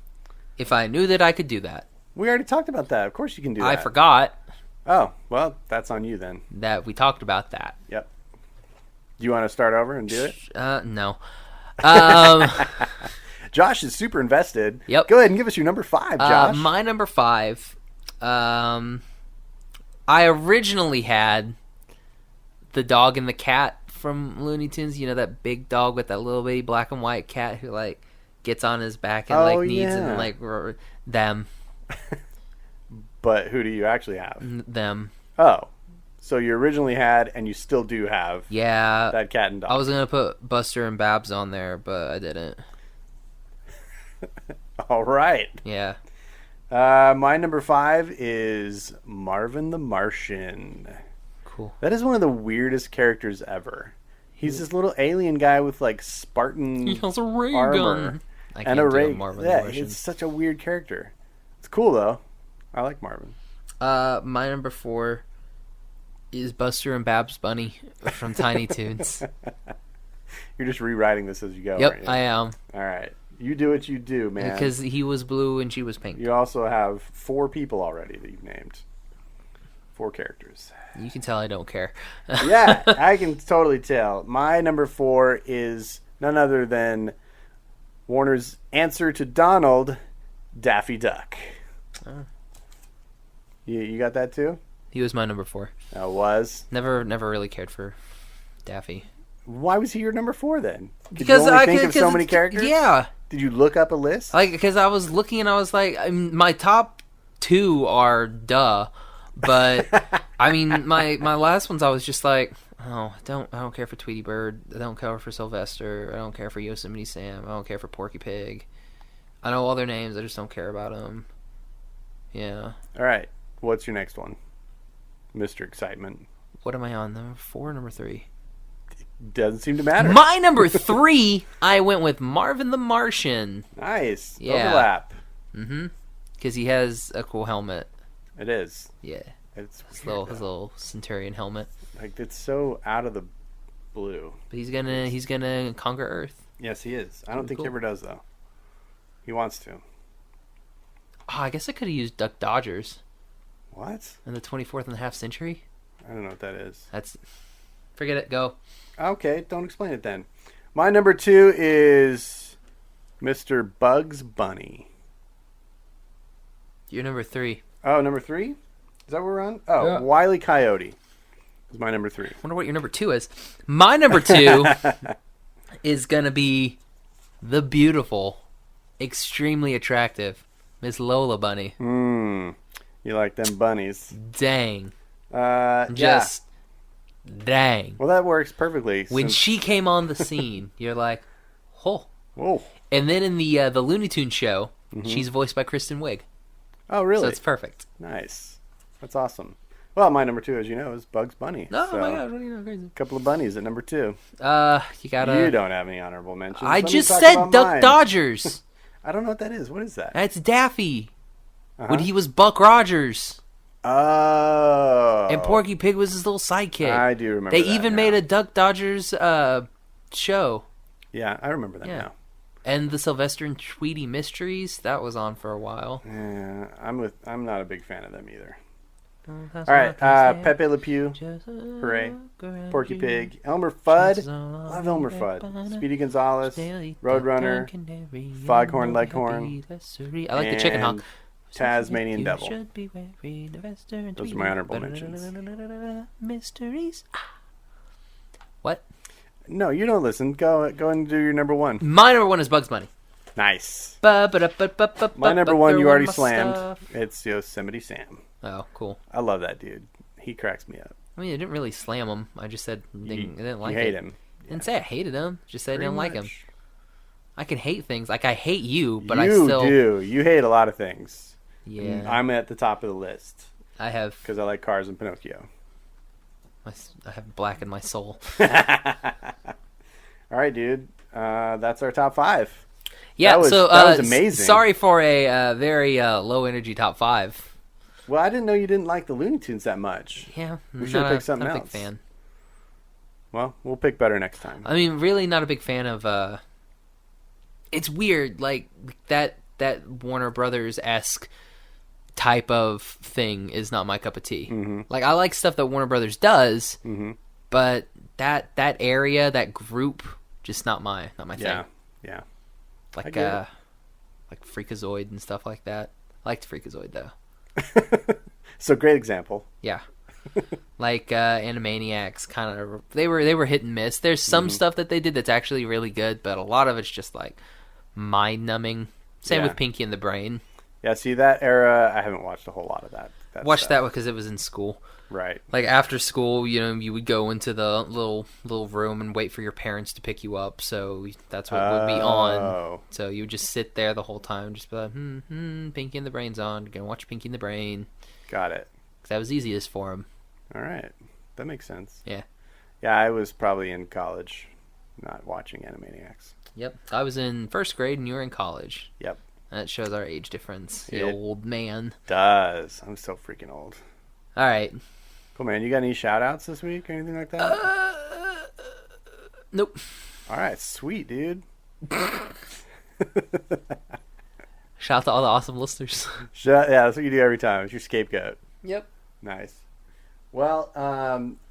if I knew that I could do that. We already talked about that. Of course you can do that. I forgot. Oh, well, that's on you then. That we talked about that. Yep. Do you want to start over and do it? No. Josh is super invested. Yep. Go ahead and give us your number 5, Josh. My number 5. I originally had the dog and the cat from Looney Tunes. You know, that big dog with that little bitty black and white cat who gets on his back and needs and them. But who do you actually have? Them. Oh. So you originally had, and you still do have, that cat and dog. I was going to put Buster and Babs on there, but I didn't. All right. Yeah. My number 5 is Marvin the Martian. Cool. That is one of the weirdest characters ever. He's this little alien guy with Spartan he has a ray armor gun. and a ray. Marvin Yeah, the Martian. it's such a weird character. It's cool though. I like Marvin. My number 4 is Buster and Babs Bunny from Tiny Toons. You're just rewriting this as you go. Yep, aren't you? I am. All right. You do what you do, man. Because he was blue and she was pink. You also have 4 people already that you've named. 4 characters. You can tell I don't care. Yeah, I can totally tell. My number 4 is none other than Warner's answer to Donald, Daffy Duck. Oh. You got that too? He was my number 4. Oh, was? Never really cared for Daffy. Why was he your number 4 then? Because you only think of so many characters? Yeah. Did you look up a list? Because I was looking and I was like, my top 2 are duh, but I mean my last ones I was just like, oh, I don't care for Tweety Bird, I don't care for Sylvester, I don't care for Yosemite Sam, I don't care for Porky Pig. I know all their names, I just don't care about them. Yeah. All right. What's your next one, Mr. Excitement? What am I on? Number 4 or number 3? Doesn't seem to matter. My number 3, I went with Marvin the Martian. Nice. Yeah. Overlap. Mm-hmm. Because he has a cool helmet. It is. Yeah. It's his little Centurion helmet. It's so out of the blue. But he's gonna conquer Earth. Yes, he is. I don't think he cool. ever does, though. He wants to. Oh, I guess I could have used Duck Dodgers. What? In the 24th and a half century? I don't know what that is. Forget it. Go. Okay, don't explain it then. My number 2 is Mr. Bugs Bunny. You're number 3. Oh, number 3? Is that what we're on? Oh, Yeah. Wile E. Coyote is my number 3. I wonder what your number 2 is. My number 2 is going to be the beautiful, extremely attractive Miss Lola Bunny. You like them bunnies. Dang. Yeah. Dang. Well, that works perfectly. When she came on the scene, you're like, oh. Whoa. And then in the Looney Tunes show, she's voiced by Kristen Wiig. Oh, really? So it's perfect. Nice. That's awesome. Well, my number 2, as you know, is Bugs Bunny. Oh so, my gosh, what are you crazy? a couple of bunnies at number 2. You gotta... You don't have any honorable mentions. I Let me just talk said about Duck mine. Dodgers. I don't know what that is. What is that? That's Daffy. Uh-huh. When he was Buck Rogers. Oh. And Porky Pig was his little sidekick. I do remember They that even now. made a Duck Dodgers show. Yeah, I remember that Yeah. now. And the Sylvester and Tweety Mysteries, that was on for a while. Yeah, I'm not a big fan of them either. All All right, Pepe Le Pew, Hooray, Porky Pig, Elmer Fudd, love Elmer Fudd, Speedy Gonzales, Roadrunner, Foghorn Leghorn, I like the chicken and honk. Tasmanian Devil. Those Those are my honorable mentions. Mysteries. What? No, you don't listen. Go and do your number 1. My number 1 is Bugs Bunny. Nice. My My number 1 you already slammed. It's Yosemite Sam. Oh, cool. I love that dude. He cracks me up. I mean, I didn't really slam him. I just said I didn't like you hate it. him. Didn't say I hated him. Just said I didn't like him. Much. I can hate things. Like, I hate you, but you I still... do. You hate a lot of things. Yeah. I'm at the top of the list. I have... Because I like Cars and Pinocchio. I have black in my soul. All right, dude. That's our top 5. Yeah, that was amazing. Sorry for a very low-energy top 5. Well, I didn't know you didn't like the Looney Tunes that much. Yeah. We should have picked something not a else. big fan. Well, we'll pick better next time. I mean, really not a big fan of... It's weird, like, that Warner Brothers-esque type of thing is not my cup of tea. Mm-hmm. Like, I like stuff that Warner Brothers does, Mm-hmm. but that area, that group, just not my thing. Yeah. Like get like Freakazoid and stuff like that. I liked Freakazoid though. So great example. Yeah. Like Animaniacs, kind of they were hit and miss. There's some stuff that they did that's actually really good, but a lot of it's just like mind numbing. Same Yeah. with Pinky and the Brain. Yeah, see that era, I haven't watched a whole lot of that. Watched stuff. that because it was in school. Right. Like after school, you would go into the little room and wait for your parents to pick you up. So that's what would be on. Oh. So you would just sit there the whole time, just be like, Pinky and the Brain's on. Gonna watch Pinky and the Brain. Got it. 'Cause that was easiest for him. All right. That makes sense. Yeah. Yeah, I was probably in college not watching Animaniacs. Yep. I was in first grade and you were in college. Yep. That shows our age difference. The It old man. Does. I'm so freaking old. All right. Cool, man. You got any shout-outs this week or anything like that? Nope. All right. Sweet, dude. Shout out to all the awesome listeners. Yeah, that's what you do every time. It's your scapegoat. Yep. Nice. Well,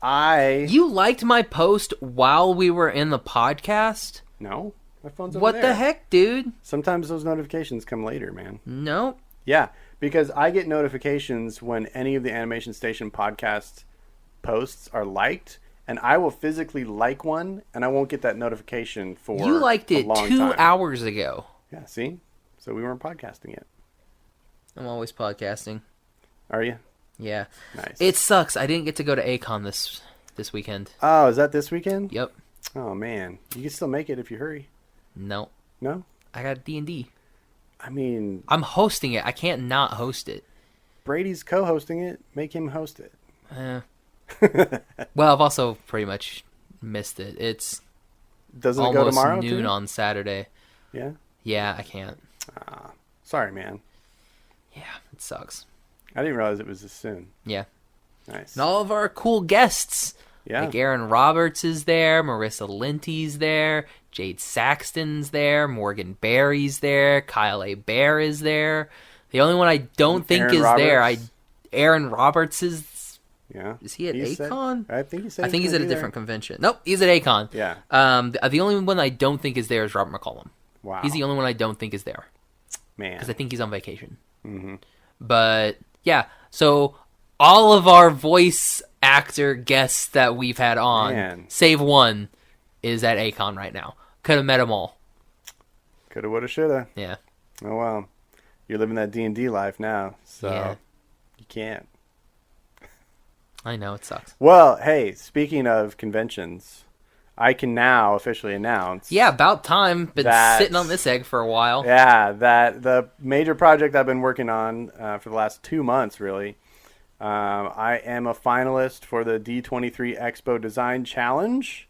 You liked my post while we were in the podcast? No. My phone's over What there. the heck, dude? Sometimes those notifications come later, man. No. Yeah, because I get notifications when any of the Animation Station podcast posts are liked, and I will physically like one, and I won't get that notification for You liked a it long 2 time. hours ago. Yeah, see? So we weren't podcasting yet. I'm always podcasting. Are you? Yeah. Nice. It sucks. I didn't get to go to A-Con this weekend. Oh, is that this weekend? Yep. Oh, man. You can still make it if you hurry. No. No? I got D&D. I mean, I'm hosting it. I can't not host it. Brady's co-hosting it. Make him host it. Well, I've also pretty much missed it. It's Doesn't it go almost tomorrow, noon too? on Saturday. Yeah? Yeah, I can't. Sorry, man. Yeah, it sucks. I didn't realize it was this soon. Yeah. Nice. And all of our cool guests Yeah. Like Aaron Roberts is there, Marissa Linty's there, Jade Saxton's there, Morgan Berry's there, Kyle A. Bear is there. The only one I don't think Aaron is Roberts? there, Aaron Roberts is. Yeah. Is he at Akon? I think he said. I think he's at a there. different convention. Nope, he's at Akon. Yeah. The only one I don't think is there is Robert McCollum. Wow. He's the only one I don't think is there. Man. Because I think he's on vacation. Mm-hmm. But yeah, so all of our voice actor guests that we've had on, save one, is at Akon right now. Could have met them all. Coulda, woulda, shoulda. Yeah. Oh well, you're living that D&D life now, so Yeah. you can't. I know, it sucks. Well, hey, speaking of conventions, I can now officially announce. Yeah, about time. Been sitting on this egg for a while. Yeah, that the major project I've been working on for the last 2 months, really. I am a finalist for the D23 Expo Design Challenge,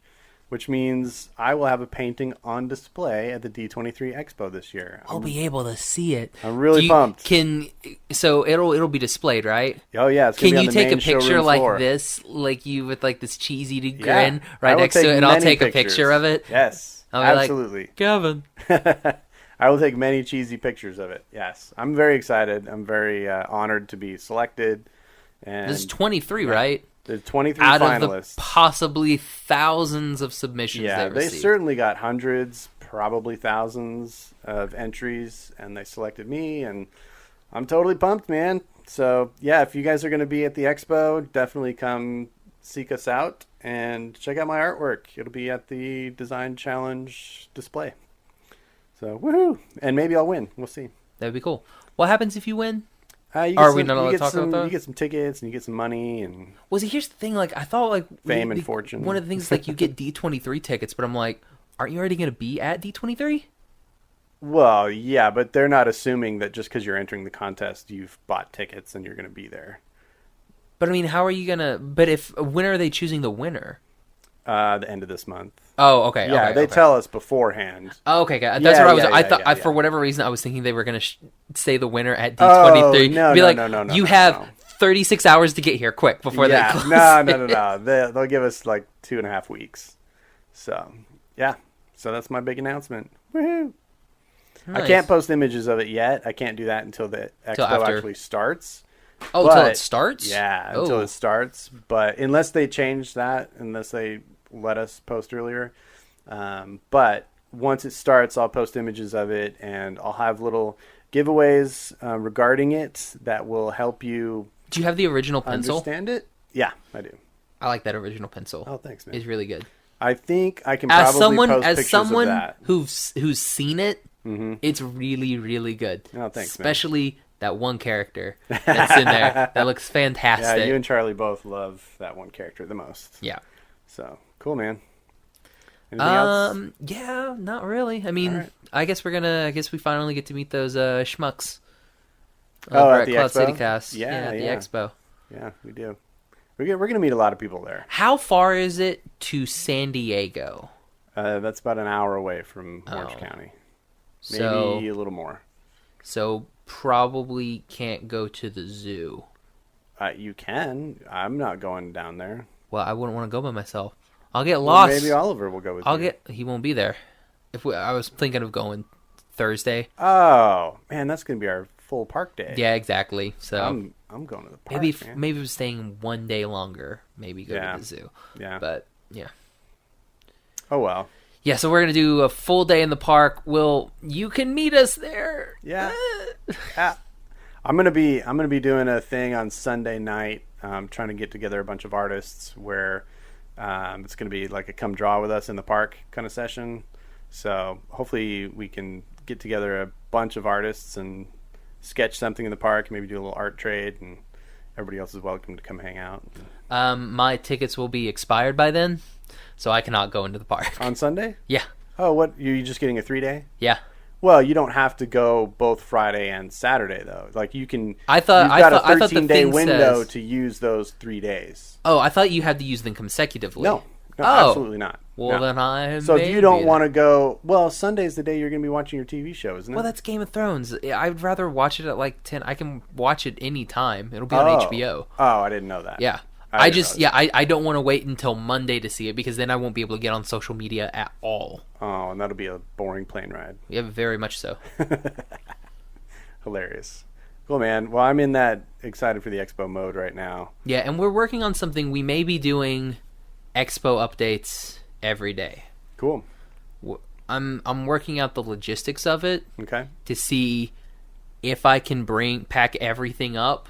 which means I will have a painting on display at the D23 Expo this year. I'll be able to see it. I'm really pumped. So it'll be displayed, right? Oh yeah, it's Can gonna be you on the take a main picture showroom like floor. this, like you with like this cheesy grin Yeah, I right will next to take it, and I'll many take a pictures. picture of it? Yes, I'll be absolutely. Like, Gavin. I will take many cheesy pictures of it. Yes, I'm very excited. I'm very honored to be selected. And This is 23, right? There's 23 Out finalists. of the possibly thousands of submissions Yeah, they they received. certainly got hundreds, probably thousands of entries, and they selected me, and I'm totally pumped, man. So, yeah, if you guys are going to be at the expo, definitely come seek us out and check out my artwork. It'll be at the Design Challenge display. So, woohoo! And maybe I'll win. We'll see. That would be cool. What happens if you win? You Are get we some- not allowed you to get talk some- about that? You get some tickets and you get some money and Well, see, here's the thing. Like, I thought, like... Fame and fortune. One of the things is, like, you get D23 tickets, but I'm like, aren't you already going to be at D23? well, yeah, but they're not assuming that just because you're entering the contest, you've bought tickets and you're going to be there. But, I mean, how are you going to... But when are they choosing the winner? The end of this month. Oh, okay. Yeah, okay, they okay. tell us beforehand. Oh, okay, that's Yeah, what I was. yeah, I yeah, thought yeah, for yeah. whatever reason I was thinking they were going to say the winner at Oh, D23. no, Be no, like, no, you no, have no. 36 hours to get here, quick before they close. No. They'll give us like 2.5 weeks. So, yeah. So that's my big announcement. Woohoo! Nice. I can't post images of it yet. I can't do that until the expo after. actually starts. Oh, until it starts? Yeah, Oh. until it starts. But unless they change that, unless they let us post earlier. But once it starts, I'll post images of it, and I'll have little giveaways regarding it that will help you Do you have the original pencil? understand it. Yeah, I do. I like that original pencil. Oh, thanks, man. It's really good. I think I can As probably post pictures someone of that. who's seen it, it's really, really good. Oh, thanks, man. Especially that one character that's in there. That looks fantastic. Yeah, you and Charlie both love that one character the most. Yeah. So, cool, man. Anything else? Yeah, not really. I mean, Alright. I guess we finally get to meet those schmucks Oh, over at the Cloud Expo? City Cast. Yeah, at the yeah. Expo. Yeah, we do. We're going to meet a lot of people there. How far is it to San Diego? That's about an hour away from Orange Oh. County. Maybe So, a little more. so probably can't go to the zoo. You can. I'm not going down there. Well, I wouldn't want to go by myself. I'll get Well, lost. maybe Oliver will go with you. He won't be there. I was thinking of going Thursday. Oh, man, that's going to be our full park day. Yeah, exactly. So I'm going to the park, maybe man. maybe staying one day longer. Maybe go Yeah. to the zoo. Yeah. But yeah. Oh, well. Yeah, so we're gonna do a full day in the park. You can meet us there. Yeah. I'm gonna be doing a thing on Sunday night, trying to get together a bunch of artists where it's gonna be like a come draw with us in the park kind of session. So hopefully we can get together a bunch of artists and sketch something in the park, maybe do a little art trade, and everybody else is welcome to come hang out. My tickets will be expired by then, so I cannot go into the park. On Sunday? Yeah, Oh, what? You're just getting a 3-day? yeah. Well, you don't have to go both Friday and Saturday though. Like you can. You've got I thought a the 13-day thing window says- to use those 3 days. Oh, I thought you had to use them consecutively. No, Oh. absolutely not. Well, No. then I. So if you don't want to go, well, Sunday's the day you're going to be watching your TV show, isn't it? Well, that's Game of Thrones. I'd rather watch it at like 10. I can watch it any time. It'll be on Oh. HBO. Oh, I didn't know that. Yeah. I don't want to wait until Monday to see it because then I won't be able to get on social media at all. Oh, and that'll be a boring plane ride. Yeah, very much so. Hilarious. Cool, man. Well, I'm in that excited for the expo mode right now. Yeah, and we're working on something. We may be doing expo updates every day. Cool. I'm working out the logistics of it. Okay. To see if I can pack everything up,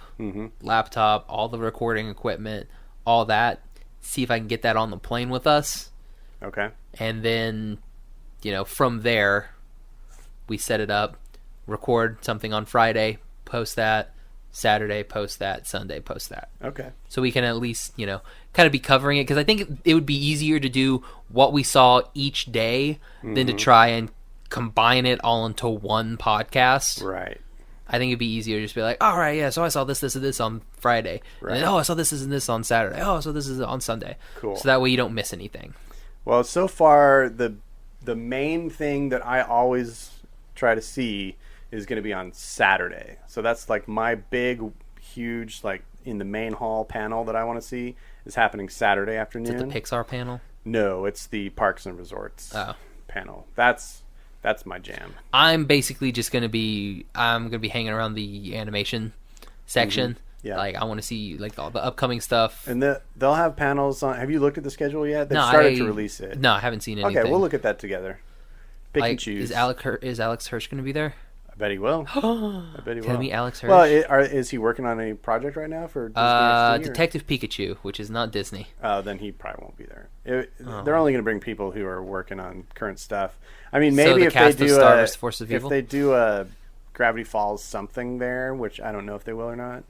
laptop, all the recording equipment, all that. See if I can get that on the plane with us. Okay. And then, from there, we set it up, record something on Friday, post that, Saturday, post that, Sunday, post that. Okay. So we can at least, kind of be covering it. Because I think it would be easier to do what we saw each day than to try and combine it all into one podcast. Right. I think it'd be easier to just be like, all right, yeah, so I saw this, and this on Friday. Right. And then, I saw this and this on Saturday. Oh, so this is on Sunday. Cool. So that way you don't miss anything. Well, so far, the main thing that I always try to see is going to be on Saturday. So that's like my big, huge, like in the main hall panel that I want to see is happening Saturday afternoon. Is it the Pixar panel? No, it's the Parks and Resorts panel. That's my jam. I'm basically just going to be hanging around the animation section. Yeah. Like I want to see like all the upcoming stuff. And they'll have panels on. Have you looked at the schedule yet? They've No, started to release it. No, I haven't seen anything. Okay, we'll look at that together. Pick and choose. Is Alex Hirsch going to be there? I bet he will. I bet he will. Can it be Alex Hirsch? Well, is he working on any project right now for Disney XD, Detective Pikachu, which is not Disney. Then he probably won't be there. They're only going to bring people who are working on current stuff. I mean, maybe if they do a Gravity Falls something there, which I don't know if they will or not,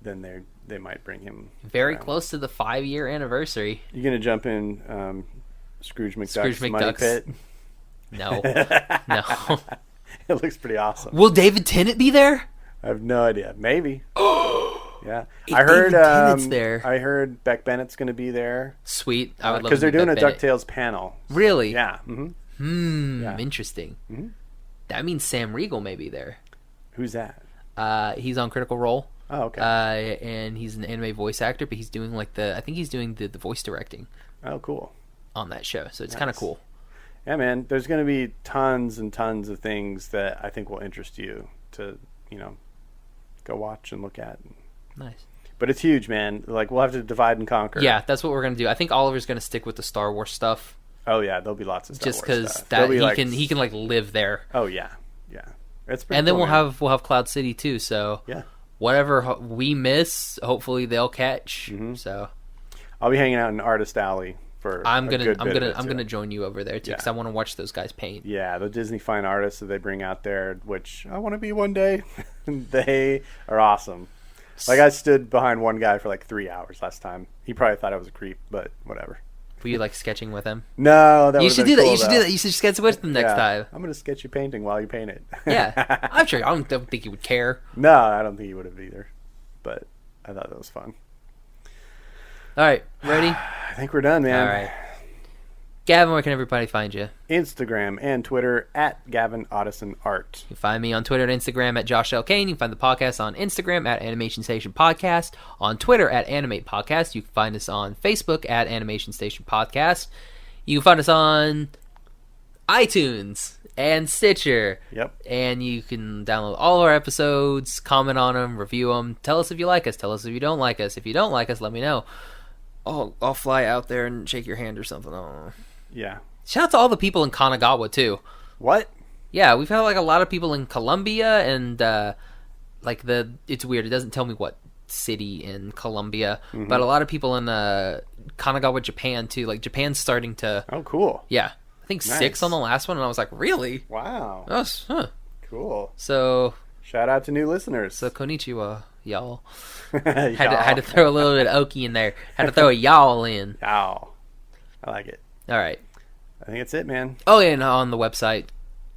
then they might bring him. Very around. close to the 5-year anniversary. You going to jump in Scrooge McDuck's Money Pit? No. No. It looks pretty awesome. Will David Tennant be there? I have no idea. Maybe. Yeah. I heard David Tennant's there. I heard Beck Bennett's going to be there. Sweet. I would love because they're doing Beck a Bennett. DuckTales panel. Really? Yeah. Yeah. Interesting. Mm-hmm. That means Sam Riegel may be there. Who's that? He's on Critical Role. Oh, okay. And he's an anime voice actor, but he's doing I think he's doing the voice directing. Oh, cool. On that show, so it's kind of cool. Yeah, man. There's going to be tons and tons of things that I think will interest you to, go watch and look at. Nice. But it's huge, man. Like, we'll have to divide and conquer. Yeah, that's what we're going to do. I think Oliver's going to stick with the Star Wars stuff. Oh, yeah. There'll be lots of Star Wars stuff. Just because he can like live there. Oh, yeah. Yeah. It's pretty and then cool, we'll have Cloud City too, so yeah. Whatever we miss, hopefully they'll catch. Mm-hmm. So I'll be hanging out in Artist Alley. I'm gonna join you over there too because I want to watch those guys paint. Yeah, the Disney fine artists that they bring out there, which I want to be one day. They are awesome. Like I stood behind one guy for like 3 hours last time. He probably thought I was a creep, but whatever. Were you like sketching with him? No, you should do that. You should do that. You should sketch with him next time. I'm gonna sketch you painting while you paint it. Yeah, I'm sure. I don't think he would care. No, I don't think he would have either. But I thought that was fun. All right, ready? I think we're done, man. All right. Gavin, where can everybody find you? Instagram and Twitter at Gavin Audison Art. You can find me on Twitter and Instagram at Josh L. Kane. You can find the podcast on Instagram at Animation Station Podcast. On Twitter at Animate Podcast. You can find us on Facebook at Animation Station Podcast. You can find us on iTunes and Stitcher. Yep. And you can download all of our episodes, comment on them, review them. Tell us if you like us. Tell us if you don't like us. If you don't like us, let me know. I'll fly out there and shake your hand or something. I don't know. Yeah. Shout out to all the people in Kanagawa too. What? Yeah, we've had like a lot of people in Colombia and it's weird. It doesn't tell me what city in Colombia, but a lot of people in Kanagawa, Japan too. Like Japan's starting to. Oh, cool. Yeah, I think 6 on the last one, and I was like, really? Wow. Cool. So. Shout out to new listeners. So konnichiwa, y'all. had to throw a little bit of oki in there. Had to throw a y'all in. Y'all. I like it. All right. I think that's it, man. Oh, yeah, and on the website,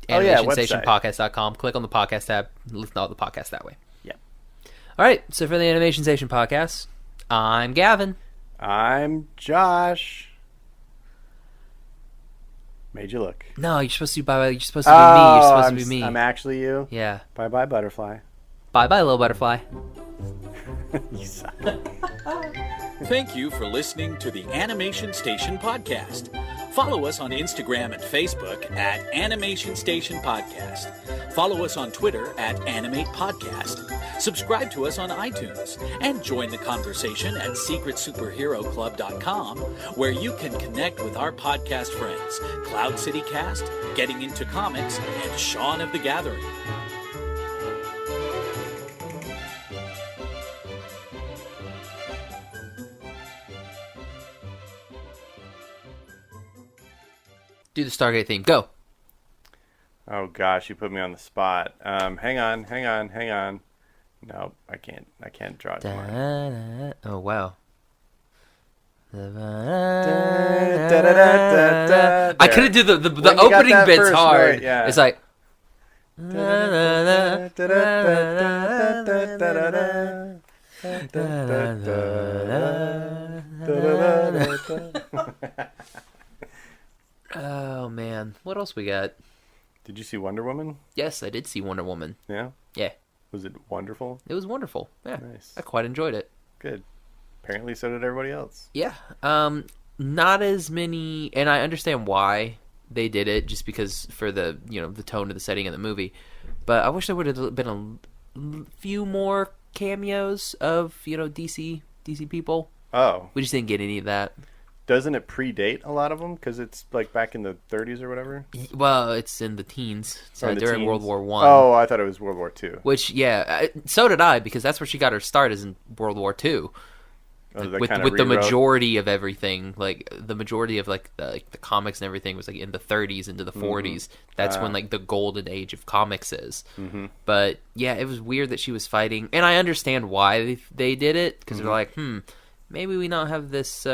website. animationstationpodcast.com. Click on the podcast tab and listen to all the podcasts that way. Yeah. All right, so for the Animation Station podcast, I'm Gavin. I'm Josh. Made you look. No, you're supposed to be bye-bye. You're supposed to be me. You're supposed to be me. I'm actually you? Yeah. Bye-bye, butterfly. Bye-bye, little butterfly. You suck. Thank you for listening to the Animation Station Podcast. Follow us on Instagram and Facebook at Animation Station Podcast. Follow us on Twitter at Animate Podcast. Subscribe to us on iTunes and join the conversation at SecretSuperheroClub.com, where you can connect with our podcast friends, Cloud City Cast, Getting Into Comics, and Shaun of the Gathering. Do the Stargate theme. Go. Oh gosh, you put me on the spot. Hang on. No, I can't draw it. Oh wow. I couldn't do the opening bit's first hard. note, yeah. It's like. Oh man, what else we got? Did you see Wonder Woman? Yes, I did see Wonder Woman. Yeah? Yeah. Was it wonderful? It was wonderful. Yeah. Nice. I quite enjoyed it. Good. Apparently so did everybody else. Yeah. Not as many, and I understand why they did it, just because for the, the tone of the setting of the movie. But I wish there would have been a few more cameos of, DC people. Oh. We just didn't get any of that. Doesn't it predate a lot of them? Because it's like back in the 30s or whatever? Well, it's in the teens. So during teens? World War One. Oh, I thought it was World War II. Which, yeah, so did I, because that's where she got her start, is in World War II. With the majority of everything, like the majority of the comics and everything was like in the 30s into the 40s. That's when like the golden age of comics is. Mm-hmm. But yeah, it was weird that she was fighting, and I understand why they did it, because they're like, maybe we not have this.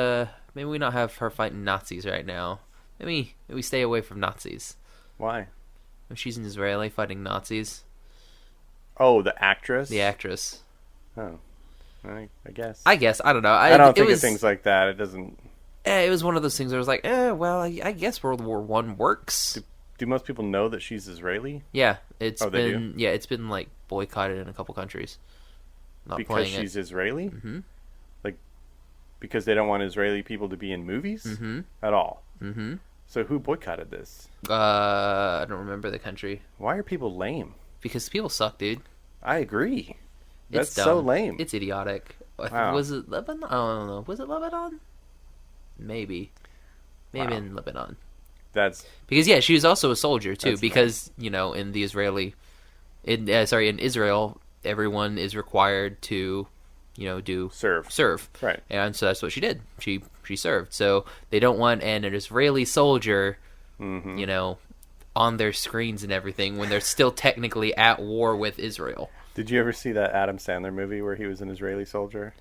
Maybe we not have her fighting Nazis right now. Maybe we stay away from Nazis. Why? She's an Israeli fighting Nazis. Oh, the actress? The actress. Oh, I guess. I don't know. I don't think of things like that. It doesn't. It was one of those things where I was like, well, I guess World War One works. Do most people know that she's Israeli? Yeah, it's been do? Yeah, it's been like boycotted in a couple countries. Not because she's Israeli? Mm-hmm. Like, because they don't want Israeli people to be in movies at all. Mm-hmm. So who boycotted this? I don't remember the country. Why are people lame? Because people suck, dude. I agree. That's It's dumb. so lame. It's idiotic. Wow. Was it Lebanon? I don't know. Was it Lebanon? Maybe Wow. in Lebanon. That's because she was also a soldier too. That's because in the in Israel, everyone is required to serve. Right. And so that's what she did. She served. So they don't want an Israeli soldier, on their screens and everything when they're still technically at war with Israel. Did you ever see that Adam Sandler movie where he was an Israeli soldier?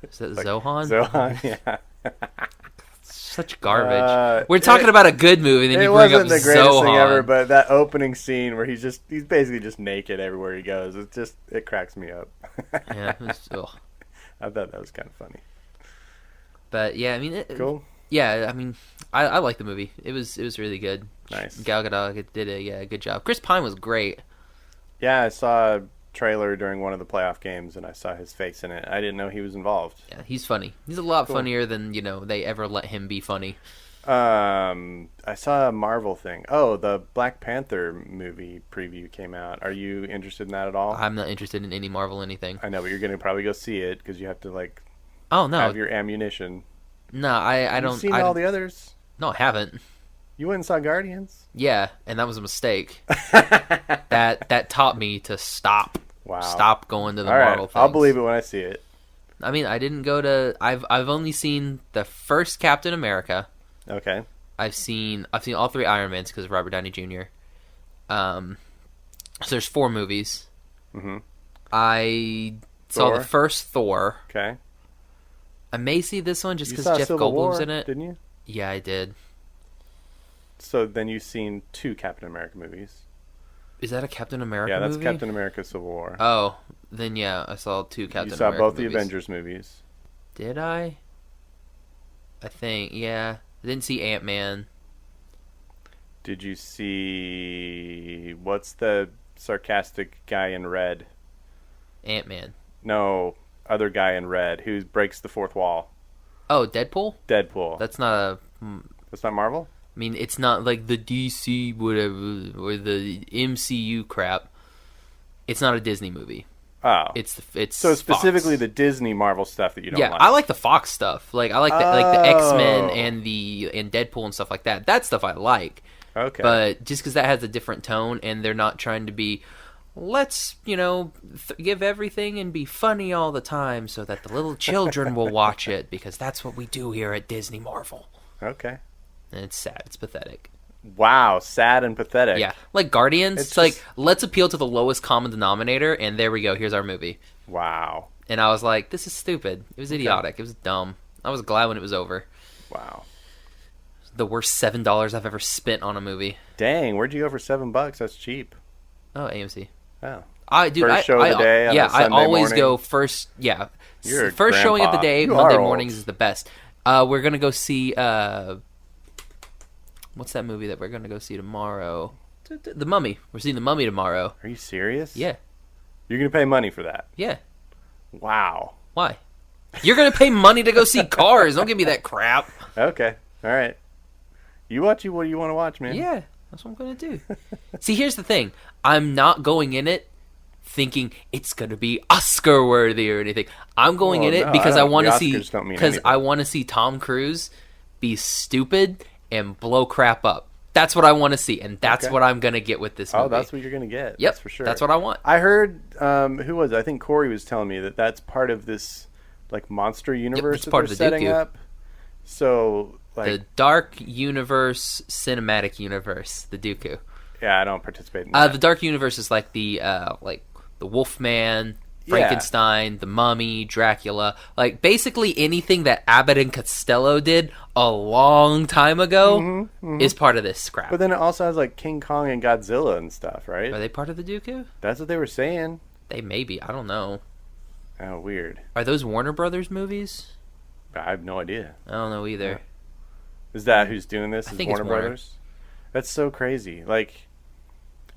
Is that Zohan? Zohan, yeah. Such garbage. We're talking about a good movie, then you bring up Zohan. It wasn't the greatest thing ever, but that opening scene where he's basically just naked everywhere he goes. It cracks me up. Yeah. I thought that was kind of funny. But yeah, I mean, cool. Yeah, I mean, I like the movie. It was really good. Nice. Gal Gadot did a good job. Chris Pine was great. Yeah, I saw a trailer during one of the playoff games, and I saw his face in it. I didn't know he was involved. Yeah, he's funny. He's a lot funnier than they ever let him be funny. I saw a Marvel thing. Oh, the Black Panther movie preview came out. Are you interested in that at all? I'm not interested in any Marvel anything. I know, but you're going to probably go see it because you have to have your ammunition. No, I don't. You've seen all the others? No, I haven't. You went and saw Guardians? Yeah, and that was a mistake. that taught me to stop. Wow. Stop going to the all Marvel right. things. I'll believe it when I see it. I mean, I didn't go to. I've only seen the first Captain America. Okay. I've seen all three Iron Mans because of Robert Downey Jr. So there's 4 movies. Mm-hmm. I saw the first Thor. Okay. I may see this one just because Jeff Civil Goldblum's War, in it. Didn't you? Yeah, I did. So then you've seen 2 Captain America movies. Is that a Captain America movie? Yeah, that's Captain America Civil War. Oh, then yeah, I saw 2 Captain America movies. You saw both the Avengers movies. Did I? I think, yeah. I didn't see Ant-Man. Did you see... What's the sarcastic guy in red? Ant-Man. No. other guy in red who breaks the fourth wall. Oh, Deadpool? Deadpool. That's not That's not Marvel? I mean, it's not like the DC whatever or the MCU crap. It's not a Disney movie. Oh. It's so specifically Fox. The Disney Marvel stuff that you don't like. I like the Fox stuff. Like I like the X-Men and Deadpool and stuff like that. That stuff I like. Okay. But just because that has a different tone and they're not trying to be, let's, give everything and be funny all the time so that the little children will watch it because that's what we do here at Disney Marvel. Okay. And it's sad. It's pathetic. Wow, sad and pathetic. Yeah, like Guardians. It's like, let's appeal to the lowest common denominator, and there we go. Here's our movie. Wow. And I was like, this is stupid. It was idiotic. It was dumb. I was glad when it was over. Wow. The worst $7 I've ever spent on a movie. Dang, where'd you go for $7? That's cheap. Oh, AMC. Oh. First show of the day on a Sunday I always morning? go first. Yeah, You're a first showing of the grandpa. day. You Monday are old. mornings is the best. We're gonna go see. What's that movie that we're gonna go see tomorrow? The Mummy. We're seeing The Mummy tomorrow. Are you serious? Yeah. You're going to pay money for that? Yeah. Wow. Why? You're gonna pay money to go see Cars. Don't give me that crap. Okay. All right. You watch what you want to watch, man. Yeah, that's what I'm gonna do. See, here's the thing. I'm not going in it thinking it's gonna be Oscar worthy or anything. I'm going in it because I want to see Tom Cruise be stupid and blow crap up. That's what I want to see, and that's what I'm gonna get with this movie. Oh, that's what you're gonna get. Yep, that's for sure. That's what I want. I heard who was it? I think Corey was telling me that's part of this like monster universe it's that part they're of the setting Dooku. up. So like The Dark Universe Cinematic Universe, the Dooku. yeah, I don't participate in that. The Dark Universe is like the Wolfman, Frankenstein, the Mummy, Dracula, like basically anything that Abbott and Costello did a long time ago is part of this crap. But then it also has like King Kong and Godzilla and stuff, right? Are they part of the Dooku? That's what they were saying. They may be. I don't know. Oh, weird. Are those Warner Brothers movies? I have no idea. I don't know either. Yeah. Is that who's doing this? I Is think it's Warner Warner. Brothers? That's so crazy. Like,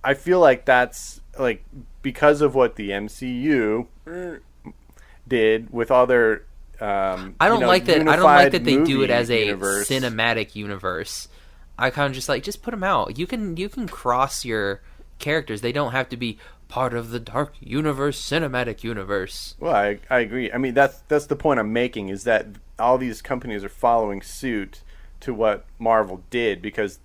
I feel like that's like because of what the MCU did with all their. I don't like that. I don't like that they do it as a universe. cinematic universe. I kind of just put them out. You can cross your characters. They don't have to be part of the Dark Universe cinematic universe. Well, I agree. I mean, that's the point I'm making is that all these companies are following suit to what Marvel did because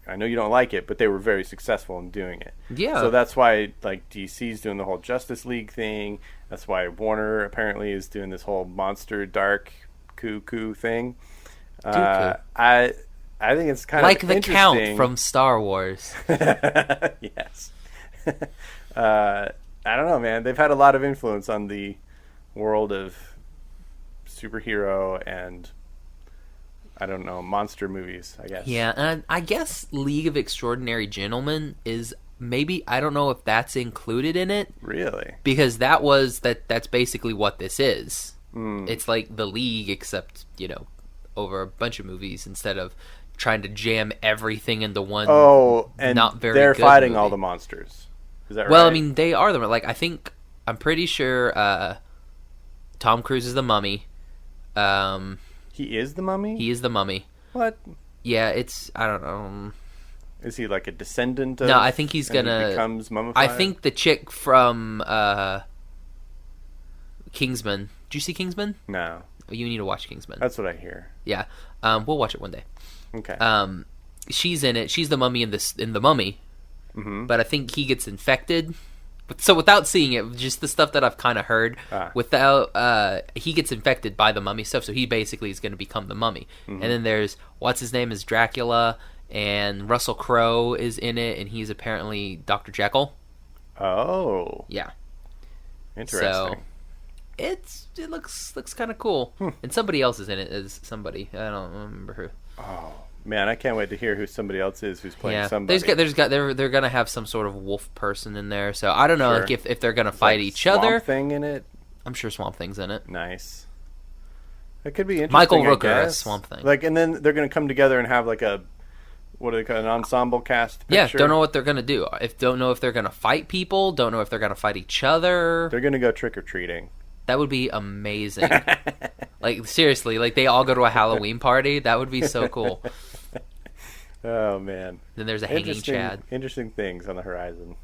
I know you don't like it, but they were very successful in doing it. Yeah. So that's why like DC's doing the whole Justice League thing. That's why Warner apparently is doing this whole monster dark cuckoo thing. I think it's kind like of the Count interesting. from Star Wars. Yes. I don't know, man. They've had a lot of influence on the world of superhero and I don't know, monster movies, I guess. Yeah, and I guess League of Extraordinary Gentlemen is maybe, I don't know if that's included in it. Really? Because that's basically what this is. It's like the League except, over a bunch of movies instead of trying to jam everything into one and not very they're good fighting movie. all the monsters. Is that right? Well, I mean, they are them. Like, I'm pretty sure Tom Cruise is the Mummy. He is the Mummy? He is the Mummy. What? Yeah, I don't know. Is he like a descendant of... No, I think he's and gonna... he becomes mummified? I think the chick from Kingsman... Did you see Kingsman? No. You need to watch Kingsman. That's what I hear. Yeah. We'll watch it one day. Okay. She's in it. She's the Mummy in the Mummy. Mm-hmm. But I think he gets infected. So without seeing it, just the stuff that I've kind of heard, he gets infected by the Mummy stuff, so he basically is going to become the Mummy. Mm-hmm. And then there's, what's his name is Dracula, and Russell Crowe is in it, and he's apparently Dr. Jekyll. Oh. Yeah. Interesting. So it looks kind of cool. And somebody else is in it as somebody. I don't remember who. Oh. Man, I can't wait to hear who somebody else is who's playing somebody. They're gonna have some sort of wolf person in there. So I don't know like if they're gonna fight each Swamp other. Thing in it. I'm sure Swamp Thing's in it. Nice. It could be interesting. Michael I Rooker as guess. Swamp Thing. Like, and then they're gonna come together and have like a what do they call it, an ensemble cast picture? Yeah, don't know what they're gonna do. Don't know if they're gonna fight people. Don't know if they're gonna fight each other. They're gonna go trick or treating. That would be amazing. Like, seriously, like, they all go to a Halloween party. That would be so cool. Oh, man. Then there's a hanging Chad. Interesting things on the horizon.